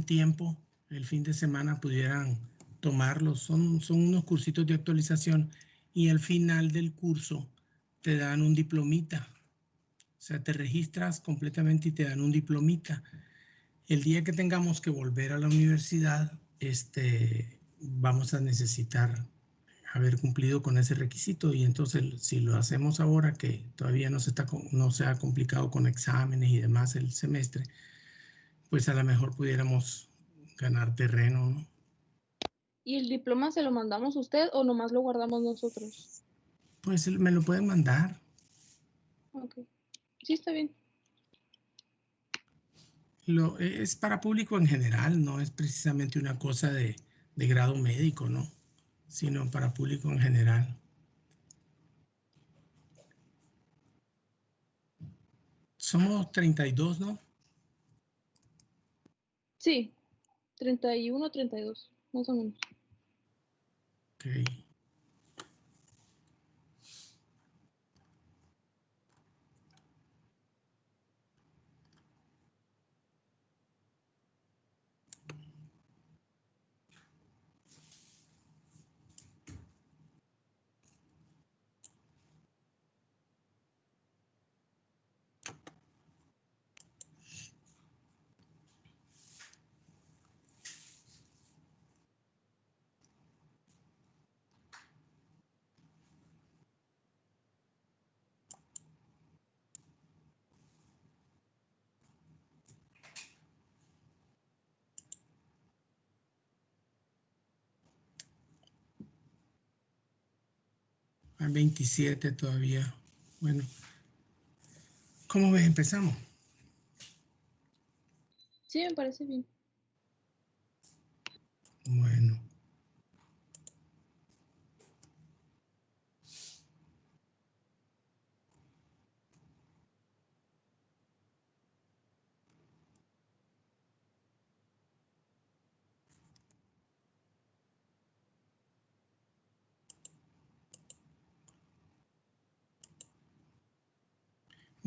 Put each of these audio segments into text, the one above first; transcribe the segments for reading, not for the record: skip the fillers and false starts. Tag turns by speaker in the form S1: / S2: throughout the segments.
S1: tiempo, el fin de semana pudieran tomarlos. Son unos cursitos de actualización y al final del curso te dan un diplomita. O sea, te registras completamente y te dan un diplomita. El día que tengamos que volver a la universidad, vamos a necesitar haber cumplido con ese requisito, y entonces si lo hacemos ahora que todavía no se ha complicado con exámenes y demás el semestre, pues a lo mejor pudiéramos ganar terreno, ¿no?
S2: ¿Y el diploma se lo mandamos a usted o nomás lo guardamos nosotros?
S1: Pues me lo pueden mandar.
S2: Ok, sí, está bien.
S1: Es para público en general, no es precisamente una cosa de grado médico, ¿no? Sino para público en general. Somos 32, ¿no?
S2: Sí, 31, 32, más o menos.
S1: Ok. Hay 27 todavía. Bueno, ¿cómo ves? Empezamos.
S2: Sí, me parece bien.
S1: Bueno.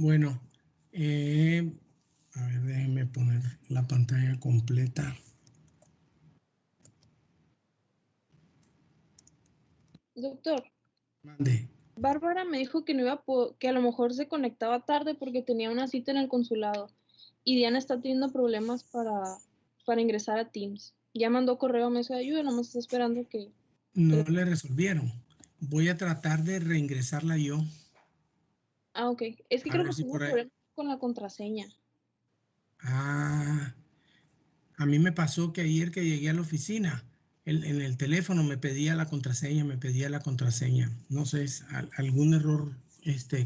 S1: Bueno, a ver, déjenme poner la pantalla completa.
S2: Doctor.
S1: Mande.
S2: Bárbara me dijo que no iba que a lo mejor se conectaba tarde porque tenía una cita en el consulado y Diana está teniendo problemas para ingresar a Teams. Ya mandó correo a mesa de ayuda, nomás está esperando que...
S1: No le resolvieron. Voy a tratar de reingresarla yo.
S2: Ah, ok. Es que
S1: A
S2: creo
S1: ver
S2: que
S1: si
S2: tuvo
S1: por ahí.
S2: problemas con la contraseña.
S1: Ah, a mí me pasó que ayer que llegué a la oficina, en el teléfono me pedía la contraseña, No sé, algún error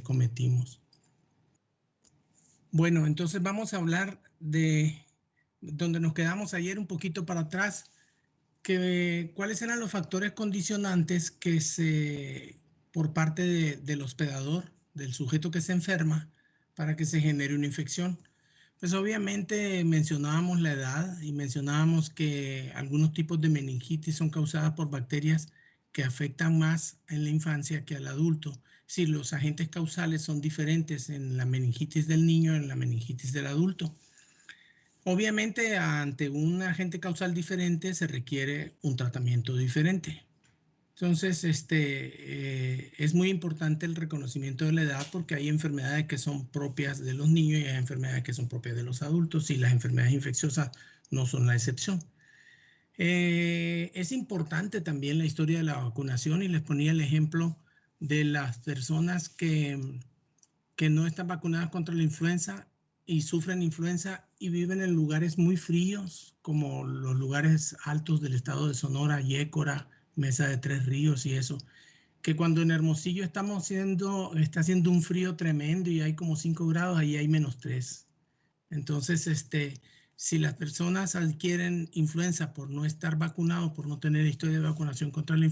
S1: cometimos. Bueno, entonces vamos a hablar de donde nos quedamos ayer, un poquito para atrás, cuáles eran los factores condicionantes por parte del hospedador, del sujeto que se enferma, para que se genere una infección. Pues obviamente mencionábamos la edad y mencionábamos que algunos tipos de meningitis son causadas por bacterias que afectan más en la infancia que al adulto. Si los agentes causales son diferentes en la meningitis del niño y en la meningitis del adulto. Obviamente, ante un agente causal diferente se requiere un tratamiento diferente. Entonces, es muy importante el reconocimiento de la edad porque hay enfermedades que son propias de los niños y hay enfermedades que son propias de los adultos, y las enfermedades infecciosas no son la excepción. Es importante también la historia de la vacunación, y les ponía el ejemplo de las personas que no están vacunadas contra la influenza y sufren influenza y viven en lugares muy fríos, como los lugares altos del estado de Sonora, Yécora, Mesa de Tres Ríos y eso, que cuando en Hermosillo está haciendo un frío tremendo y hay como 5 grados, ahí hay -3. Entonces, si las personas adquieren influenza por no estar vacunados, por no tener historia de vacunación contra la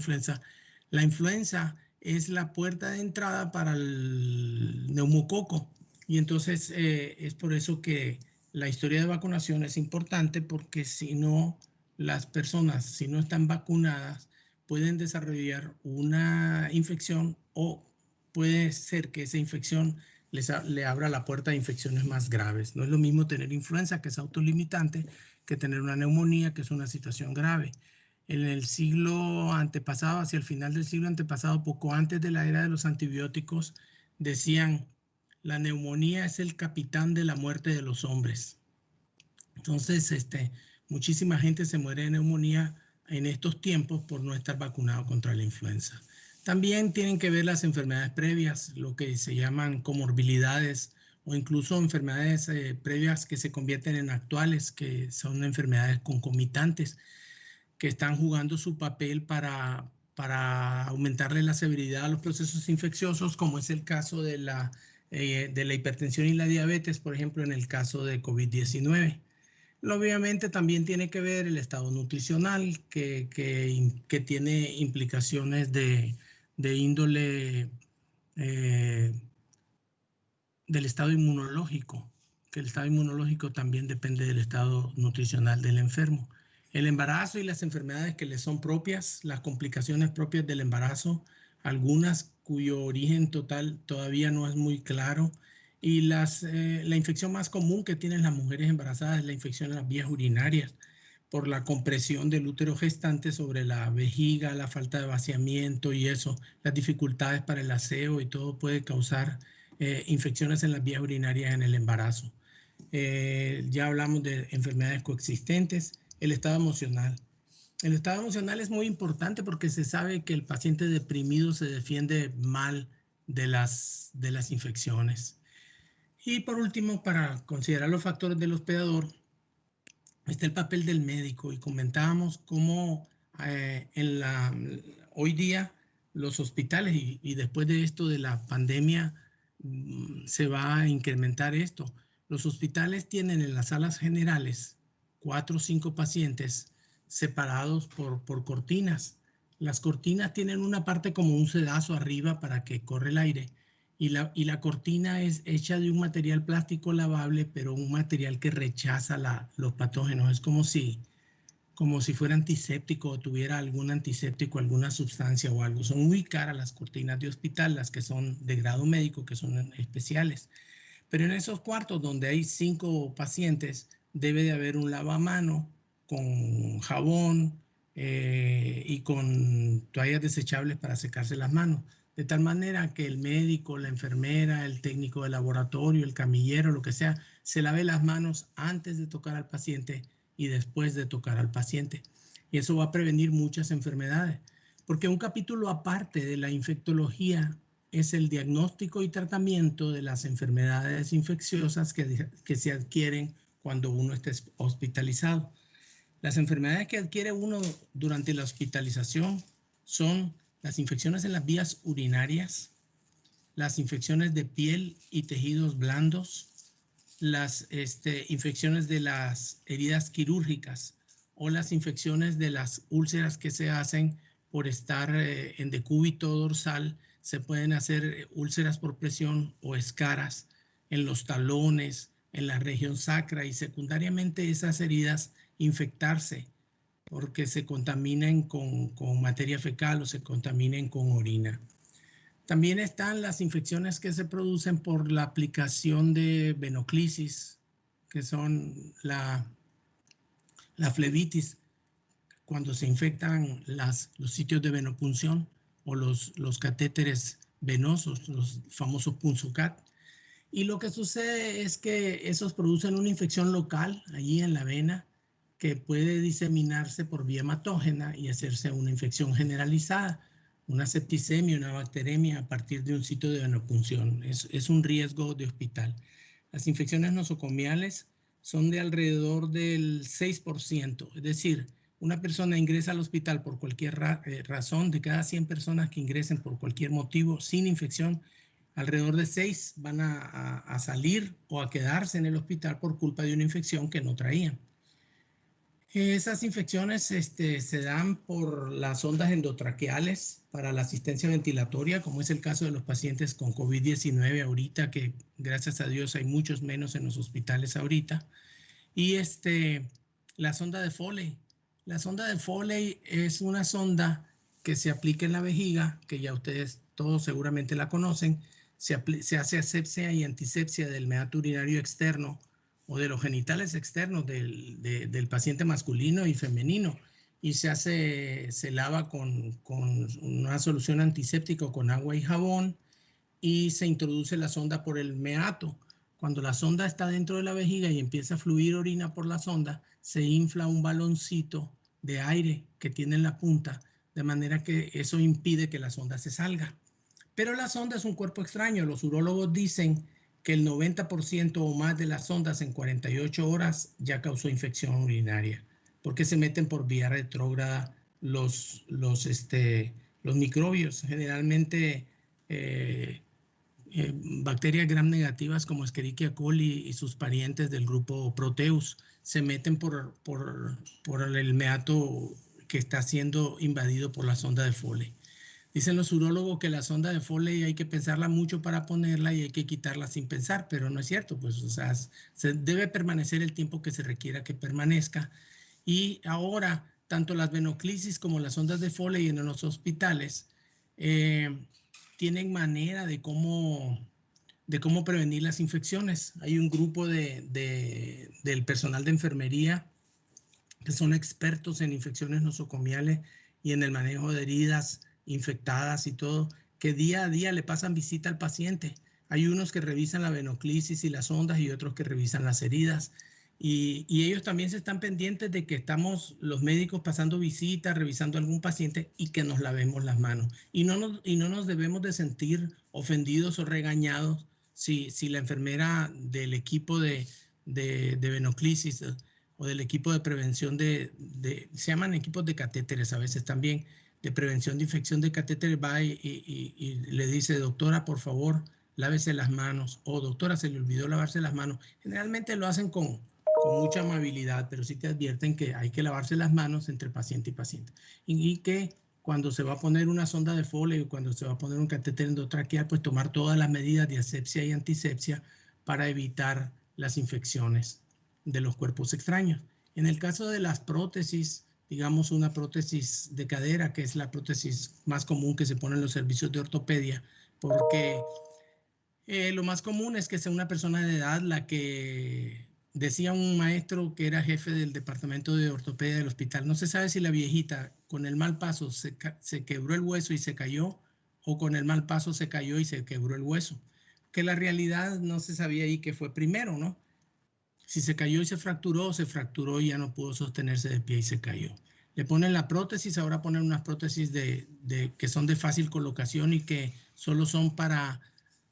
S1: influenza es la puerta de entrada para el neumococo. Y entonces es por eso que la historia de vacunación es importante, porque si no, las personas, si no están vacunadas, pueden desarrollar una infección, o puede ser que esa infección le abra la puerta a infecciones más graves. No es lo mismo tener influenza, que es autolimitante, que tener una neumonía, que es una situación grave. En el siglo antepasado, hacia el final del siglo antepasado, poco antes de la era de los antibióticos, decían, la neumonía es el capitán de la muerte de los hombres. Entonces, muchísima gente se muere de neumonía en estos tiempos por no estar vacunado contra la influenza. También tienen que ver las enfermedades previas, lo que se llaman comorbilidades o incluso enfermedades previas que se convierten en actuales, que son enfermedades concomitantes, que están jugando su papel para aumentarle la severidad a los procesos infecciosos, como es el caso de la hipertensión y la diabetes, por ejemplo, en el caso de COVID-19. Obviamente también tiene que ver el estado nutricional, que tiene implicaciones de índole del estado inmunológico, que el estado inmunológico también depende del estado nutricional del enfermo. El embarazo y las enfermedades que le son propias, las complicaciones propias del embarazo, algunas cuyo origen total todavía no es muy claro, y la infección más común que tienen las mujeres embarazadas es la infección en las vías urinarias, por la compresión del útero gestante sobre la vejiga, la falta de vaciamiento y eso, las dificultades para el aseo y todo puede causar infecciones en las vías urinarias en el embarazo. Ya hablamos de enfermedades coexistentes, el estado emocional. El estado emocional es muy importante porque se sabe que el paciente deprimido se defiende mal de las infecciones. Y por último, para considerar los factores del hospedador, está el papel del médico y comentábamos cómo hoy día los hospitales y después de esto de la pandemia se va a incrementar esto. Los hospitales tienen en las salas generales 4 o 5 pacientes separados por cortinas. Las cortinas tienen una parte como un sedazo arriba para que corra el aire y la cortina es hecha de un material plástico lavable, pero un material que rechaza los patógenos. Es como si fuera antiséptico o tuviera algún antiséptico, alguna sustancia o algo. Son muy caras las cortinas de hospital, las que son de grado médico, que son especiales. Pero en esos cuartos donde hay 5 pacientes, debe de haber un lavamano con jabón y con toallas desechables para secarse las manos. De tal manera que el médico, la enfermera, el técnico de laboratorio, el camillero, lo que sea, se lave las manos antes de tocar al paciente y después de tocar al paciente. Y eso va a prevenir muchas enfermedades. Porque un capítulo aparte de la infectología es el diagnóstico y tratamiento de las enfermedades infecciosas que se adquieren cuando uno está hospitalizado. Las enfermedades que adquiere uno durante la hospitalización son las infecciones en las vías urinarias, las infecciones de piel y tejidos blandos, las infecciones de las heridas quirúrgicas o las infecciones de las úlceras que se hacen por estar en decúbito dorsal. Se pueden hacer úlceras por presión o escaras en los talones, en la región sacra y secundariamente esas heridas infectarse porque se contaminen con materia fecal o se contaminen con orina. También están las infecciones que se producen por la aplicación de venoclisis, que son la flebitis, cuando se infectan los sitios de venopunción o los catéteres venosos, los famosos punzucat. Y lo que sucede es que esos producen una infección local allí en la vena que puede diseminarse por vía hematógena y hacerse una infección generalizada, una septicemia, una bacteremia a partir de un sitio de venopunción. Es un riesgo de hospital. Las infecciones nosocomiales son de alrededor del 6%, es decir, una persona ingresa al hospital por cualquier razón, de cada 100 personas que ingresen por cualquier motivo sin infección, alrededor de 6 van a salir o a quedarse en el hospital por culpa de una infección que no traían. Esas infecciones se dan por las ondas endotraqueales para la asistencia ventilatoria, como es el caso de los pacientes con COVID-19 ahorita, que gracias a Dios hay muchos menos en los hospitales ahorita. Y la sonda de Foley. La sonda de Foley es una sonda que se aplica en la vejiga, que ya ustedes todos seguramente la conocen. Se hace asepsia y antisepsia del meato urinario externo o de los genitales externos del paciente masculino y femenino, y se lava con una solución antiséptica con agua y jabón, y se introduce la sonda por el meato. Cuando la sonda está dentro de la vejiga y empieza a fluir orina por la sonda, se infla un baloncito de aire que tiene en la punta, de manera que eso impide que la sonda se salga. Pero la sonda es un cuerpo extraño. Los urólogos dicen que el 90% o más de las sondas en 48 horas ya causó infección urinaria, porque se meten por vía retrógrada los microbios, generalmente bacterias gram negativas como Escherichia coli y sus parientes del grupo Proteus se meten por el meato que está siendo invadido por la sonda de Foley. Dicen los urólogos que la sonda de Foley hay que pensarla mucho para ponerla y hay que quitarla sin pensar, pero no es cierto, pues, o sea, se debe permanecer el tiempo que se requiera que permanezca. Y ahora, tanto las venoclisis como las sondas de Foley en los hospitales tienen manera de cómo prevenir las infecciones. Hay un grupo del personal de enfermería que son expertos en infecciones nosocomiales y en el manejo de heridas infectadas y todo, que día a día le pasan visita al paciente. Hay unos que revisan la venoclisis y las sondas y otros que revisan las heridas. Y ellos también se están pendientes de que estamos los médicos pasando visitas, revisando a algún paciente y que nos lavemos las manos. Y no nos debemos de sentir ofendidos o regañados si la enfermera del equipo de venoclisis o del equipo de prevención se llaman equipos de catéteres a veces también, de prevención de infección de catéteres, va y le dice, doctora, por favor, lávese las manos, o doctora, se le olvidó lavarse las manos. Generalmente lo hacen con mucha amabilidad, pero sí te advierten que hay que lavarse las manos entre paciente y paciente. Y que cuando se va a poner una sonda de Foley o cuando se va a poner un catéter endotraqueal, pues tomar todas las medidas de asepsia y antisepsia para evitar las infecciones de los cuerpos extraños. En el caso de las prótesis, digamos una prótesis de cadera, que es la prótesis más común que se pone en los servicios de ortopedia, porque lo más común es que sea una persona de edad la que, decía un maestro que era jefe del departamento de ortopedia del hospital, no se sabe si la viejita con el mal paso se quebró el hueso y se cayó, o con el mal paso se cayó y se quebró el hueso. Que la realidad no se sabía ahí qué fue primero, ¿no? Si se cayó y se fracturó y ya no pudo sostenerse de pie y se cayó. Le ponen la prótesis, ahora ponen unas prótesis que son de fácil colocación y que solo son para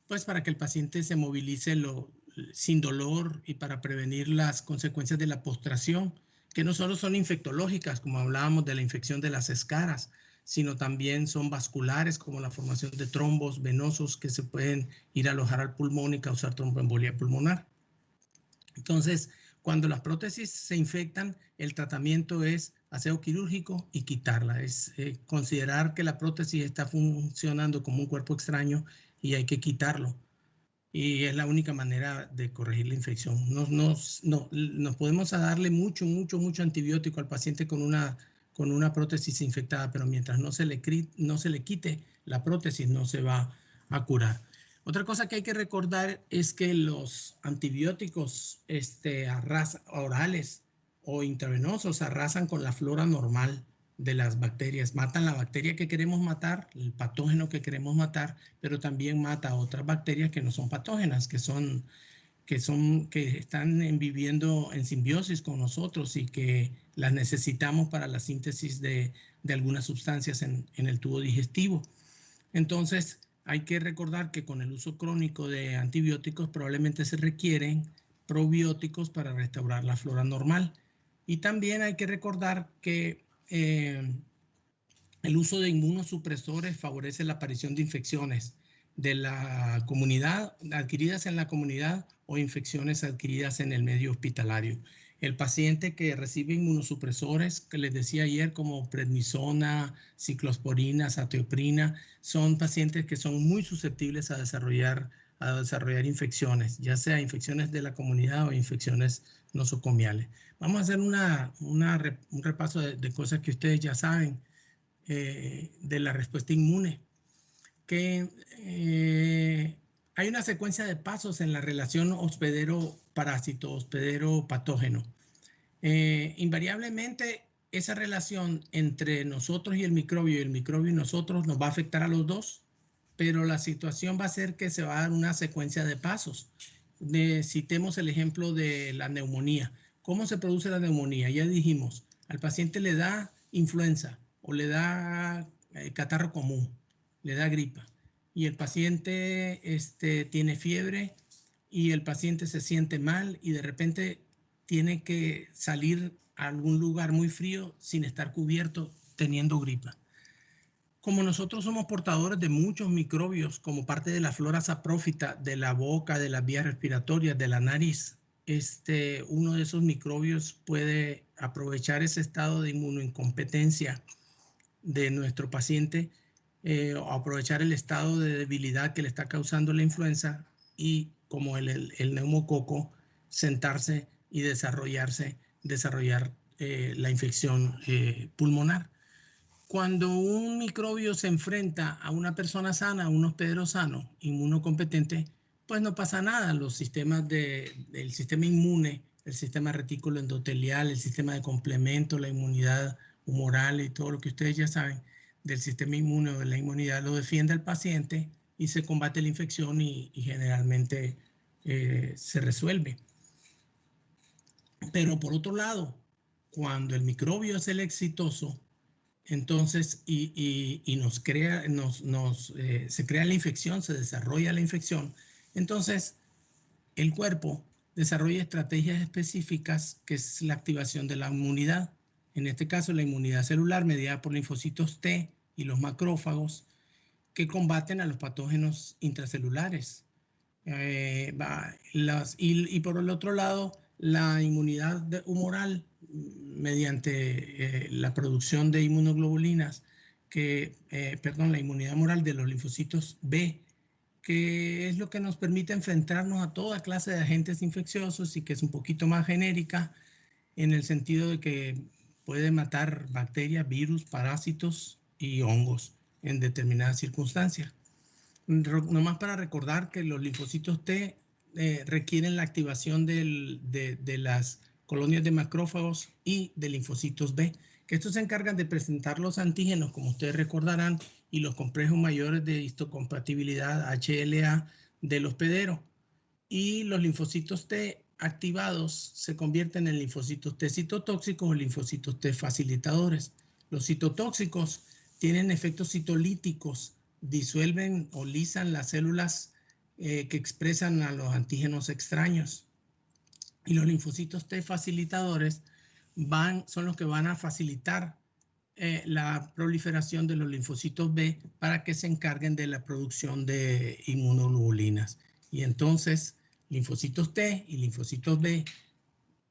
S1: que el paciente se movilice sin dolor y para prevenir las consecuencias de la postración, que no solo son infectológicas, como hablábamos de la infección de las escaras, sino también son vasculares, como la formación de trombos venosos que se pueden ir a alojar al pulmón y causar tromboembolia pulmonar. Entonces, cuando las prótesis se infectan, el tratamiento es aseo quirúrgico y quitarla. Es considerar que la prótesis está funcionando como un cuerpo extraño y hay que quitarlo. Y es la única manera de corregir la infección. Nos podemos darle mucho antibiótico al paciente con una prótesis infectada, pero mientras no se le quite la prótesis, no se va a curar. Otra cosa que hay que recordar es que los antibióticos orales o intravenosos arrasan con la flora normal de las bacterias. Matan la bacteria que queremos matar, el patógeno que queremos matar, pero también mata a otras bacterias que no son patógenas, que están viviendo en simbiosis con nosotros y que las necesitamos para la síntesis de algunas sustancias en el tubo digestivo. Entonces, hay que recordar que con el uso crónico de antibióticos probablemente se requieren probióticos para restaurar la flora normal. Y también hay que recordar que el uso de inmunosupresores favorece la aparición de infecciones de la comunidad, adquiridas en la comunidad o infecciones adquiridas en el medio hospitalario. El paciente que recibe inmunosupresores, que les decía ayer, como prednisona, ciclosporina, azathioprina, son pacientes que son muy susceptibles a desarrollar infecciones, ya sea infecciones de la comunidad o infecciones nosocomiales. Vamos a hacer un repaso de cosas que ustedes ya saben de la respuesta inmune. Que hay una secuencia de pasos en la relación hospedero-parásito, hospedero-patógeno. Invariablemente, esa relación entre nosotros y el microbio y nosotros nos va a afectar a los dos, pero la situación va a ser que se va a dar una secuencia de pasos. Citemos el ejemplo de la neumonía. ¿Cómo se produce la neumonía? Ya dijimos, al paciente le da influenza o le da catarro común, le da gripa, y el paciente tiene fiebre y el paciente se siente mal y de repente tiene que salir a algún lugar muy frío sin estar cubierto teniendo gripa. Como nosotros somos portadores de muchos microbios como parte de la flora saprófita de la boca, de las vías respiratorias, de la nariz, uno de esos microbios puede aprovechar ese estado de inmunoincompetencia de nuestro paciente, o aprovechar el estado de debilidad que le está causando la influenza y, como el neumococo, sentarse y desarrollar la infección pulmonar. Cuando un microbio se enfrenta a una persona sana, a un hospedero sano, inmunocompetente, pues no pasa nada. Los sistemas del sistema inmune, el sistema retículo endotelial, el sistema de complemento, la inmunidad humoral y todo lo que ustedes ya saben del sistema inmune o de la inmunidad, lo defiende al paciente y se combate la infección y generalmente se resuelve. Pero por otro lado, cuando el microbio es el exitoso, entonces, se crea la infección, se desarrolla la infección, entonces el cuerpo desarrolla estrategias específicas, que es la activación de la inmunidad. En este caso, la inmunidad celular mediada por linfocitos T y los macrófagos, que combaten a los patógenos intracelulares. Y por el otro lado, la inmunidad humoral mediante la producción de inmunoglobulinas, la inmunidad humoral de los linfocitos B, que es lo que nos permite enfrentarnos a toda clase de agentes infecciosos y que es un poquito más genérica en el sentido de que puede matar bacterias, virus, parásitos y hongos en determinadas circunstancias. Nomás para recordar que los linfocitos T requieren la activación de las colonias de macrófagos y de linfocitos B, que estos se encargan de presentar los antígenos, como ustedes recordarán, y los complejos mayores de histocompatibilidad HLA del hospedero. Y los linfocitos T activados se convierten en linfocitos T citotóxicos o linfocitos T facilitadores. Los citotóxicos tienen efectos citolíticos, disuelven o lisan las células que expresan a los antígenos extraños. Y los linfocitos T facilitadores son los que van a facilitar la proliferación de los linfocitos B para que se encarguen de la producción de inmunoglobulinas. Y entonces, linfocitos T y linfocitos B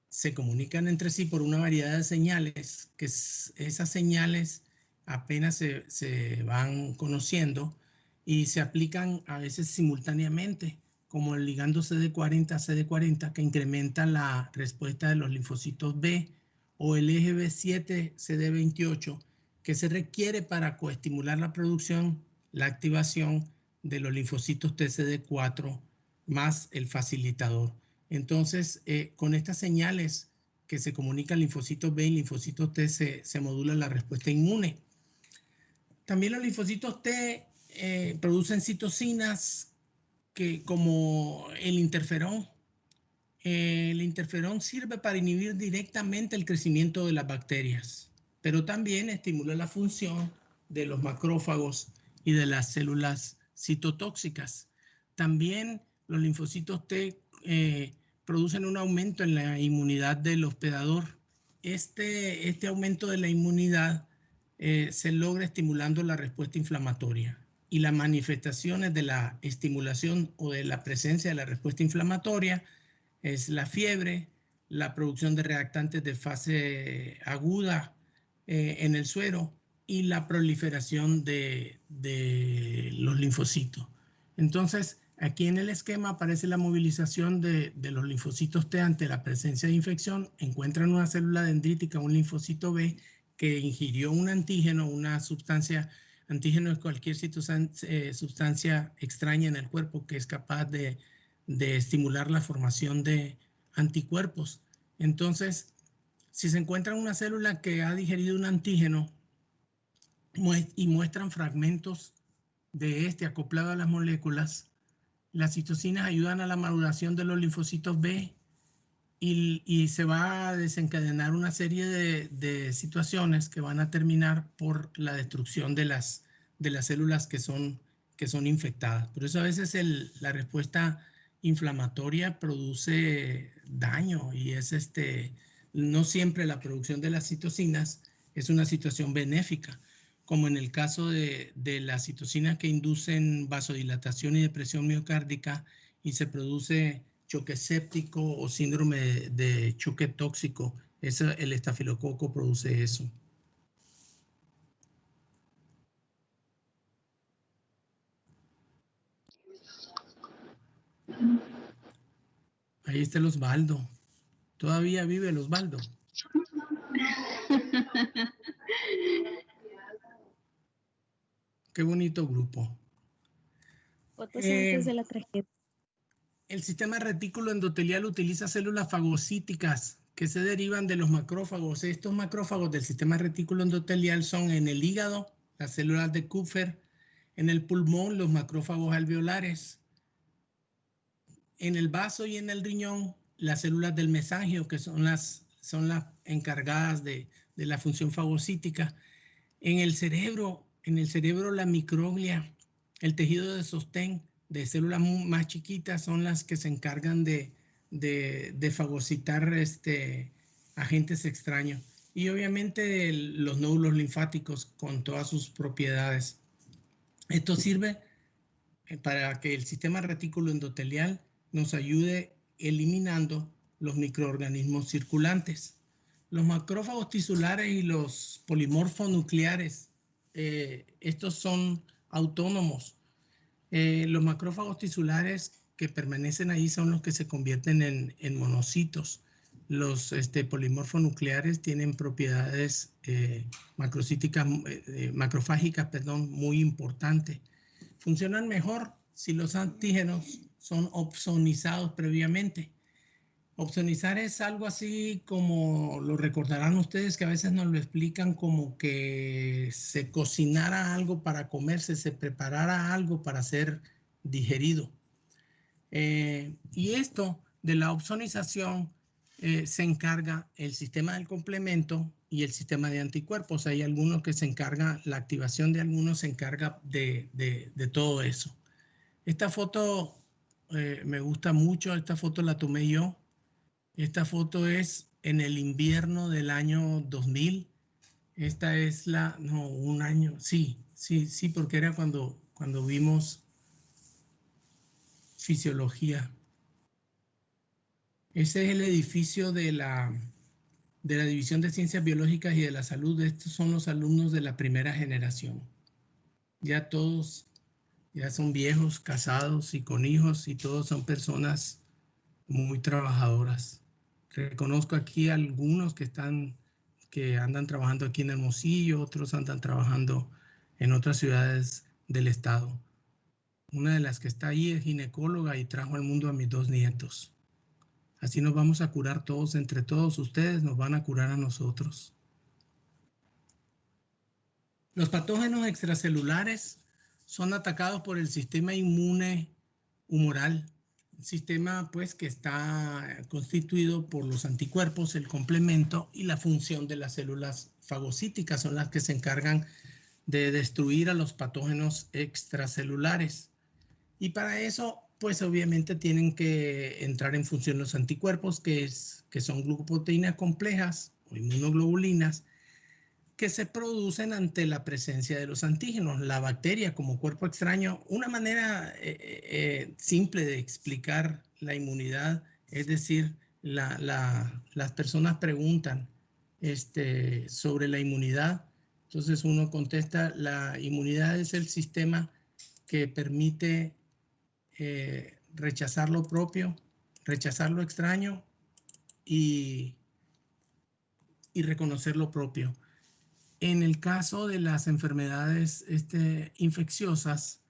S1: se comunican entre sí por una variedad de señales, que esas señales apenas se van conociendo y se aplican a veces simultáneamente, como el ligando CD40, que incrementa la respuesta de los linfocitos B, o el eje B7, CD28, que se requiere para coestimular la producción, la activación de los linfocitos TCD4 más el facilitador. Entonces, con estas señales que se comunican linfocitos B y linfocitos T, se modula la respuesta inmune. También los linfocitos T producen citocinas como el interferón. El interferón sirve para inhibir directamente el crecimiento de las bacterias, pero también estimula la función de los macrófagos y de las células citotóxicas. También los linfocitos T producen un aumento en la inmunidad del hospedador. Este aumento de la inmunidad se logra estimulando la respuesta inflamatoria, y las manifestaciones de la estimulación o de la presencia de la respuesta inflamatoria es la fiebre, la producción de reactantes de fase aguda en el suero y la proliferación de los linfocitos. Entonces, aquí en el esquema aparece la movilización de los linfocitos T ante la presencia de infección. Encuentran una célula dendrítica, un linfocito B, que ingirió un antígeno, una sustancia Antígeno es cualquier sustancia extraña en el cuerpo que es capaz de estimular la formación de anticuerpos. Entonces, si se encuentra una célula que ha digerido un antígeno y muestran fragmentos de este acoplado a las moléculas, las citocinas ayudan a la maduración de los linfocitos B y se va a desencadenar una serie de situaciones que van a terminar por la destrucción de las células que son infectadas. Por eso a veces la respuesta inflamatoria produce daño y es no siempre la producción de las citocinas es una situación benéfica, como en el caso de las citocinas que inducen vasodilatación y depresión miocárdica y se produce choque séptico o síndrome de choque tóxico. El estafilococo produce eso. Ahí está el Osvaldo. Todavía vive el Osvaldo. Qué bonito grupo.
S3: Fotos antes de la tragedia.
S1: El sistema retículo endotelial utiliza células fagocíticas que se derivan de los macrófagos. Estos macrófagos del sistema retículo endotelial son en el hígado, las células de Kupffer, en el pulmón, los macrófagos alveolares, en el vaso y en el riñón, las células del mesangio, que son las encargadas de la función fagocítica. En el cerebro, la microglia, el tejido de sostén de células más chiquitas son las que se encargan de fagocitar agentes extraños. Y obviamente los nódulos linfáticos con todas sus propiedades. Esto sirve para que el sistema retículo endotelial nos ayude eliminando los microorganismos circulantes. Los macrófagos tisulares y los polimorfonucleares, estos son autónomos. Los macrófagos tisulares que permanecen ahí son los que se convierten en monocitos. Los polimorfonucleares tienen propiedades macrofágicas, muy importantes. Funcionan mejor si los antígenos son opsonizados previamente. Opsonizar es algo así como, lo recordarán ustedes, que a veces nos lo explican como que se cocinara algo para comerse, se preparara algo para ser digerido. Y esto de la opsonización se encarga el sistema del complemento y el sistema de anticuerpos. Hay algunos que se encargan, la activación de algunos se encarga de todo eso. Esta foto me gusta mucho, esta foto la tomé yo. Esta foto es en el invierno del año 2000. Esta es un año, sí, porque era cuando vimos fisiología. Ese es el edificio de la División de Ciencias Biológicas y de la Salud. Estos son los alumnos de la primera generación. Ya todos ya son viejos, casados y con hijos, y todos son personas muy trabajadoras. Reconozco aquí algunos que andan trabajando aquí en Hermosillo, otros andan trabajando en otras ciudades del estado. Una de las que está ahí es ginecóloga y trajo al mundo a mis 2 nietos. Así nos vamos a curar todos, entre todos ustedes nos van a curar a nosotros. Los patógenos extracelulares son atacados por el sistema inmune humoral, un sistema pues que está constituido por los anticuerpos, el complemento y la función de las células fagocíticas, son las que se encargan de destruir a los patógenos extracelulares. Y para eso pues obviamente tienen que entrar en función los anticuerpos, que son glucoproteínas complejas o inmunoglobulinas, que se producen ante la presencia de los antígenos. La bacteria como cuerpo extraño, una manera simple de explicar la inmunidad, es decir, las personas preguntan sobre la inmunidad, entonces uno contesta, la inmunidad es el sistema que permite rechazar lo propio, rechazar lo extraño y reconocer lo propio. En el caso de las enfermedades infecciosas,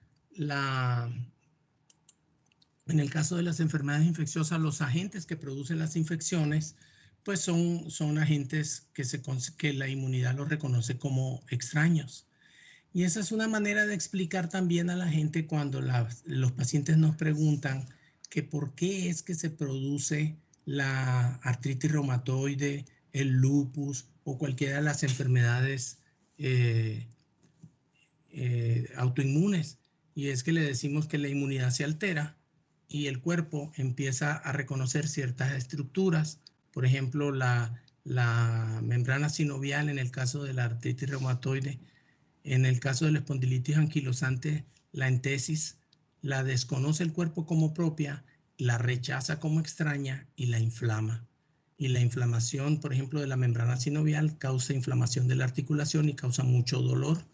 S1: los agentes que producen las infecciones, pues son agentes que la inmunidad los reconoce como extraños. Y esa es una manera de explicar también a la gente cuando los pacientes nos preguntan que por qué es que se produce la artritis reumatoide, el lupus o cualquiera de las enfermedades autoinmunes. Y es que le decimos que la inmunidad se altera y el cuerpo empieza a reconocer ciertas estructuras. Por ejemplo, la membrana sinovial en el caso de la artritis reumatoide. En el caso de la espondilitis anquilosante, la entesis la desconoce el cuerpo como propia, la rechaza como extraña y la inflama. Y la inflamación, por ejemplo, de la membrana sinovial causa inflamación de la articulación y causa mucho dolor.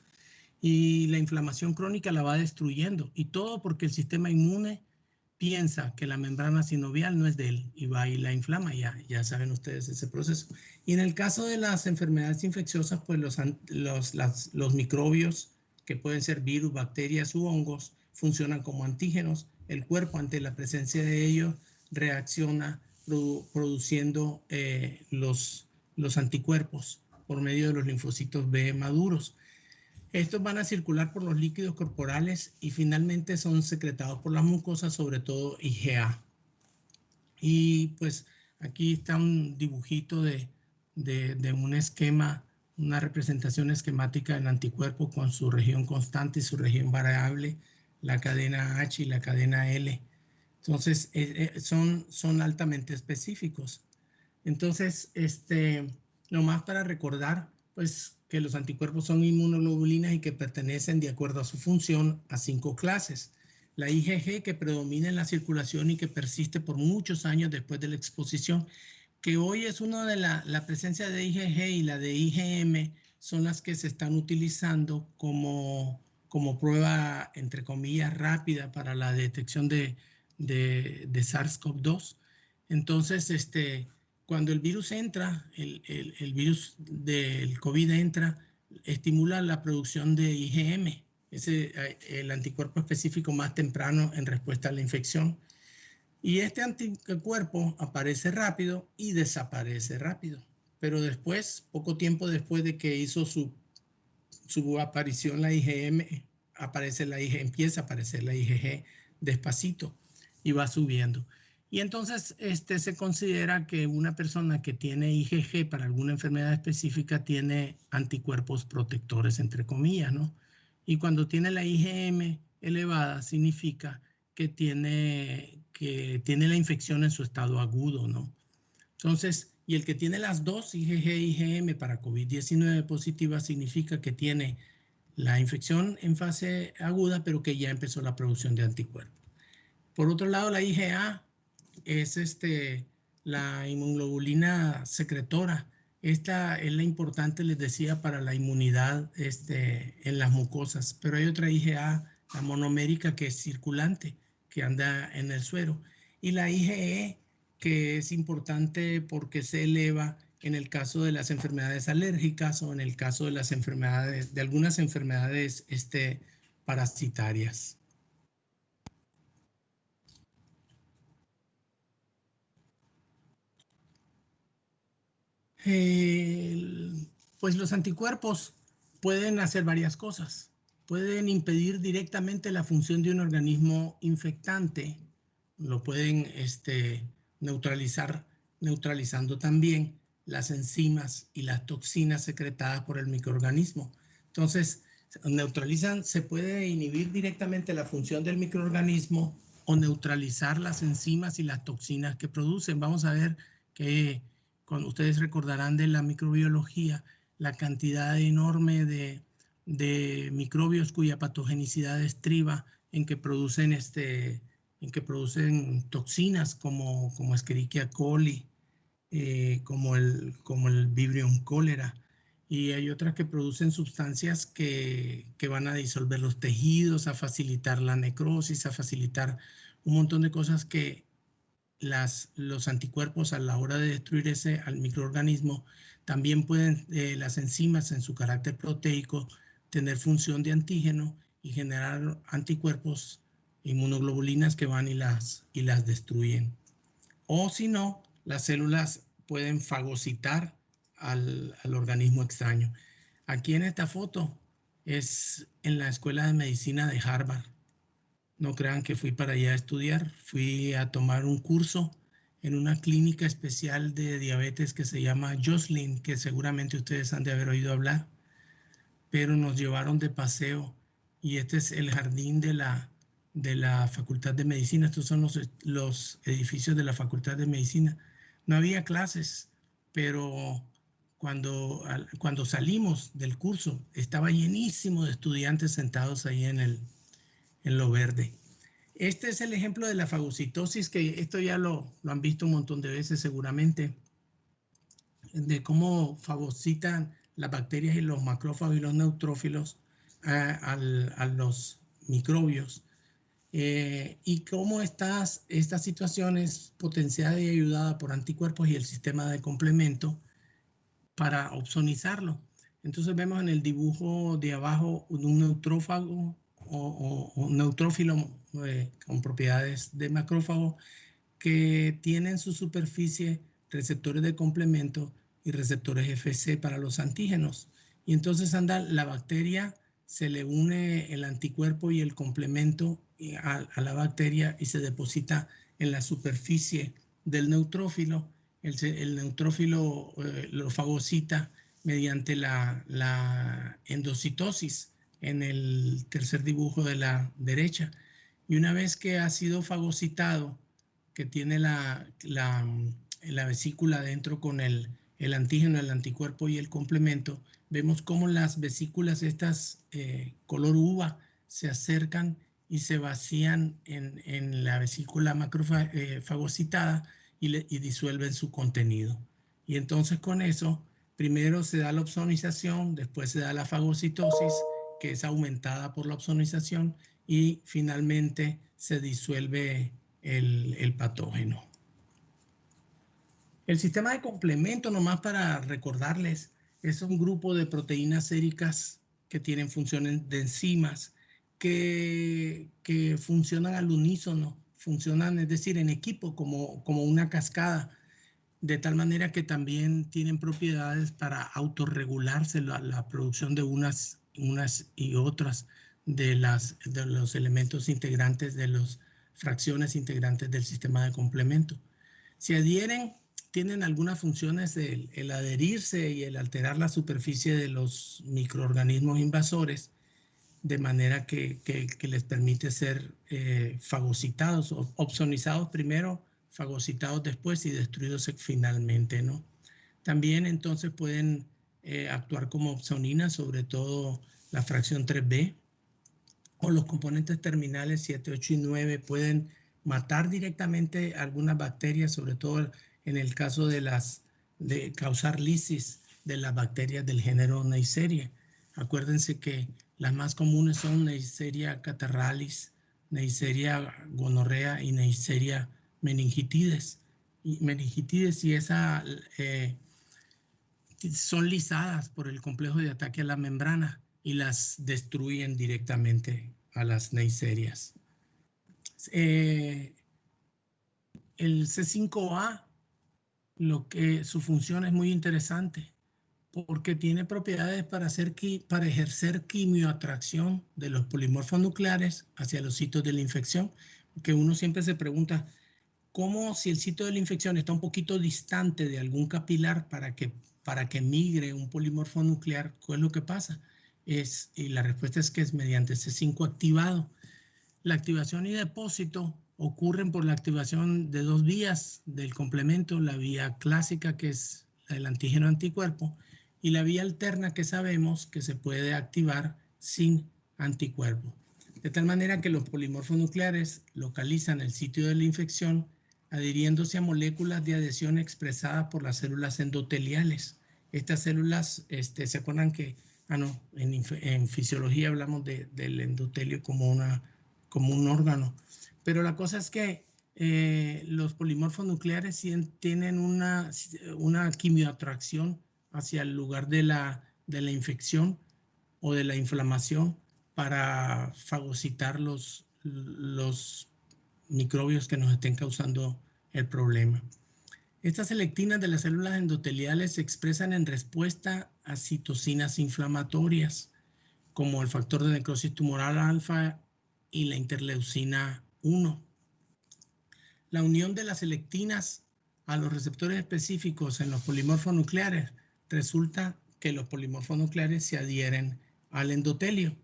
S1: Y la inflamación crónica la va destruyendo. Y todo porque el sistema inmune piensa que la membrana sinovial no es de él y va y la inflama. Ya saben ustedes ese proceso. Y en el caso de las enfermedades infecciosas, pues los microbios, que pueden ser virus, bacterias u hongos, funcionan como antígenos. El cuerpo, ante la presencia de ellos, reacciona produciendo los anticuerpos por medio de los linfocitos B maduros. Estos van a circular por los líquidos corporales y finalmente son secretados por las mucosas, sobre todo IgA. Y pues aquí está un dibujito de un esquema, una representación esquemática del anticuerpo con su región constante y su región variable, la cadena H y la cadena L. Entonces, son altamente específicos. Entonces, nomás para recordar, pues, que los anticuerpos son inmunoglobulinas y que pertenecen, de acuerdo a su función, a 5 clases. La IgG, que predomina en la circulación y que persiste por muchos años después de la exposición, que hoy es una de la presencia de IgG y la de IgM son las que se están utilizando como prueba, entre comillas, rápida para la detección de SARS-CoV-2. Entonces, cuando el virus entra, el virus del COVID entra, estimula la producción de IgM, el anticuerpo específico más temprano en respuesta a la infección. Y este anticuerpo aparece rápido y desaparece rápido. Pero después, poco tiempo después de que hizo su aparición la IgM, empieza a aparecer la IgG despacito y va subiendo. Y entonces se considera que una persona que tiene IgG para alguna enfermedad específica tiene anticuerpos protectores, entre comillas, ¿no? Y cuando tiene la IgM elevada, significa que tiene la infección en su estado agudo, ¿no? Entonces, y el que tiene las dos, IgG e IgM para COVID-19 positiva, significa que tiene la infección en fase aguda, pero que ya empezó la producción de anticuerpos. Por otro lado, la IgA es la inmunoglobulina secretora. Esta es la importante, les decía, para la inmunidad en las mucosas. Pero hay otra IgA, la monomérica, que es circulante, que anda en el suero. Y la IgE, que es importante porque se eleva en el caso de las enfermedades alérgicas o en el caso de algunas enfermedades parasitarias. Pues los anticuerpos pueden hacer varias cosas. Pueden impedir directamente la función de un organismo infectante. Lo pueden neutralizar, neutralizando también las enzimas y las toxinas secretadas por el microorganismo. Entonces, se puede inhibir directamente la función del microorganismo o neutralizar las enzimas y las toxinas que producen. Vamos a ver que ustedes recordarán de la microbiología la cantidad enorme de microbios cuya patogenicidad estriba en que producen toxinas como Escherichia coli, como el Vibrio cholera, y hay otras que producen sustancias que van a disolver los tejidos, a facilitar la necrosis, a facilitar un montón de cosas que los anticuerpos, a la hora de destruir al microorganismo, También pueden las enzimas en su carácter proteico tener función de antígeno y generar anticuerpos, inmunoglobulinas que van y las destruyen. O si no, las células pueden fagocitar al organismo extraño. Aquí en esta foto es en la Escuela de Medicina de Harvard. No crean que fui para allá a estudiar, fui a tomar un curso en una clínica especial de diabetes que se llama Joslin, que seguramente ustedes han de haber oído hablar, pero nos llevaron de paseo y este es el jardín de la Facultad de Medicina. Estos son los edificios de la Facultad de Medicina. No había clases, pero cuando salimos del curso estaba llenísimo de estudiantes sentados ahí en lo verde. Este es el ejemplo de la fagocitosis, que esto ya lo han visto un montón de veces seguramente, de cómo fagocitan las bacterias y los macrófagos y los neutrófilos a los microbios. Y cómo esta situación es potenciada y ayudada por anticuerpos y el sistema de complemento para opsonizarlo. Entonces vemos en el dibujo de abajo un neutrófago o un neutrófilo con propiedades de macrófago que tiene en su superficie receptores de complemento y receptores FC para los antígenos. Y entonces la bacteria, se le une el anticuerpo y el complemento a la bacteria y se deposita en la superficie del neutrófilo. El neutrófilo lo fagocita mediante la endocitosis en el tercer dibujo de la derecha. Y una vez que ha sido fagocitado, que tiene la vesícula dentro con el antígeno, el anticuerpo y el complemento, vemos cómo las vesículas estas color uva se acercan y se vacían en la vesícula macrofagocitada y disuelven su contenido. Y entonces con eso, primero se da la opsonización, después se da la fagocitosis, que es aumentada por la opsonización, y finalmente se disuelve el patógeno. El sistema de complemento, nomás para recordarles, es un grupo de proteínas séricas que tienen funciones de enzimas que funcionan al unísono, funcionan, es decir, en equipo, como una cascada, de tal manera que también tienen propiedades para autorregularse la producción de unas y otras de los elementos integrantes, de las fracciones integrantes del sistema de complemento. Si adhieren, tienen algunas funciones, el adherirse y el alterar la superficie de los microorganismos invasores, de manera que les permite ser fagocitados, opsonizados primero, fagocitados después y destruidos finalmente, ¿no? También entonces pueden actuar como opsoninas, sobre todo la fracción 3B, o los componentes terminales 7, 8 y 9 pueden matar directamente algunas bacterias, sobre todo en el caso de causar lisis de las bacterias del género Neisseria. Acuérdense que las más comunes son Neisseria catarrhalis, Neisseria gonorrea y Neisseria meningitidis. Y esa son lisadas por el complejo de ataque a la membrana y las destruyen directamente a las Neisserias. El C5A, su función es muy interesante porque tiene propiedades para ejercer quimioatracción de los polimorfos nucleares hacia los sitios de la infección, que uno siempre se pregunta, ¿cómo si el sitio de la infección está un poquito distante de algún capilar para que migre un polimorfo nuclear? ¿Qué es lo que pasa? Y la respuesta es que es mediante C5 activado. La activación y depósito ocurren por la activación de dos vías del complemento, la vía clásica, que es el antígeno anticuerpo, y la vía alterna, que sabemos que se puede activar sin anticuerpo. De tal manera que los polimorfos nucleares localizan el sitio de la infección adhiriéndose a moléculas de adhesión expresadas por las células endoteliales. Estas células, ¿se acuerdan que en fisiología hablamos del endotelio como un órgano? Pero la cosa es que los polimorfos nucleares tienen una quimioatracción hacia el lugar de la infección o de la inflamación para fagocitar los microbios que nos estén causando el problema. Estas selectinas de las células endoteliales se expresan en respuesta a citocinas inflamatorias, como el factor de necrosis tumoral alfa y la interleucina 1. La unión de las selectinas a los receptores específicos en los polimorfos nucleares resulta que los polimorfos nucleares se adhieren al endotelio.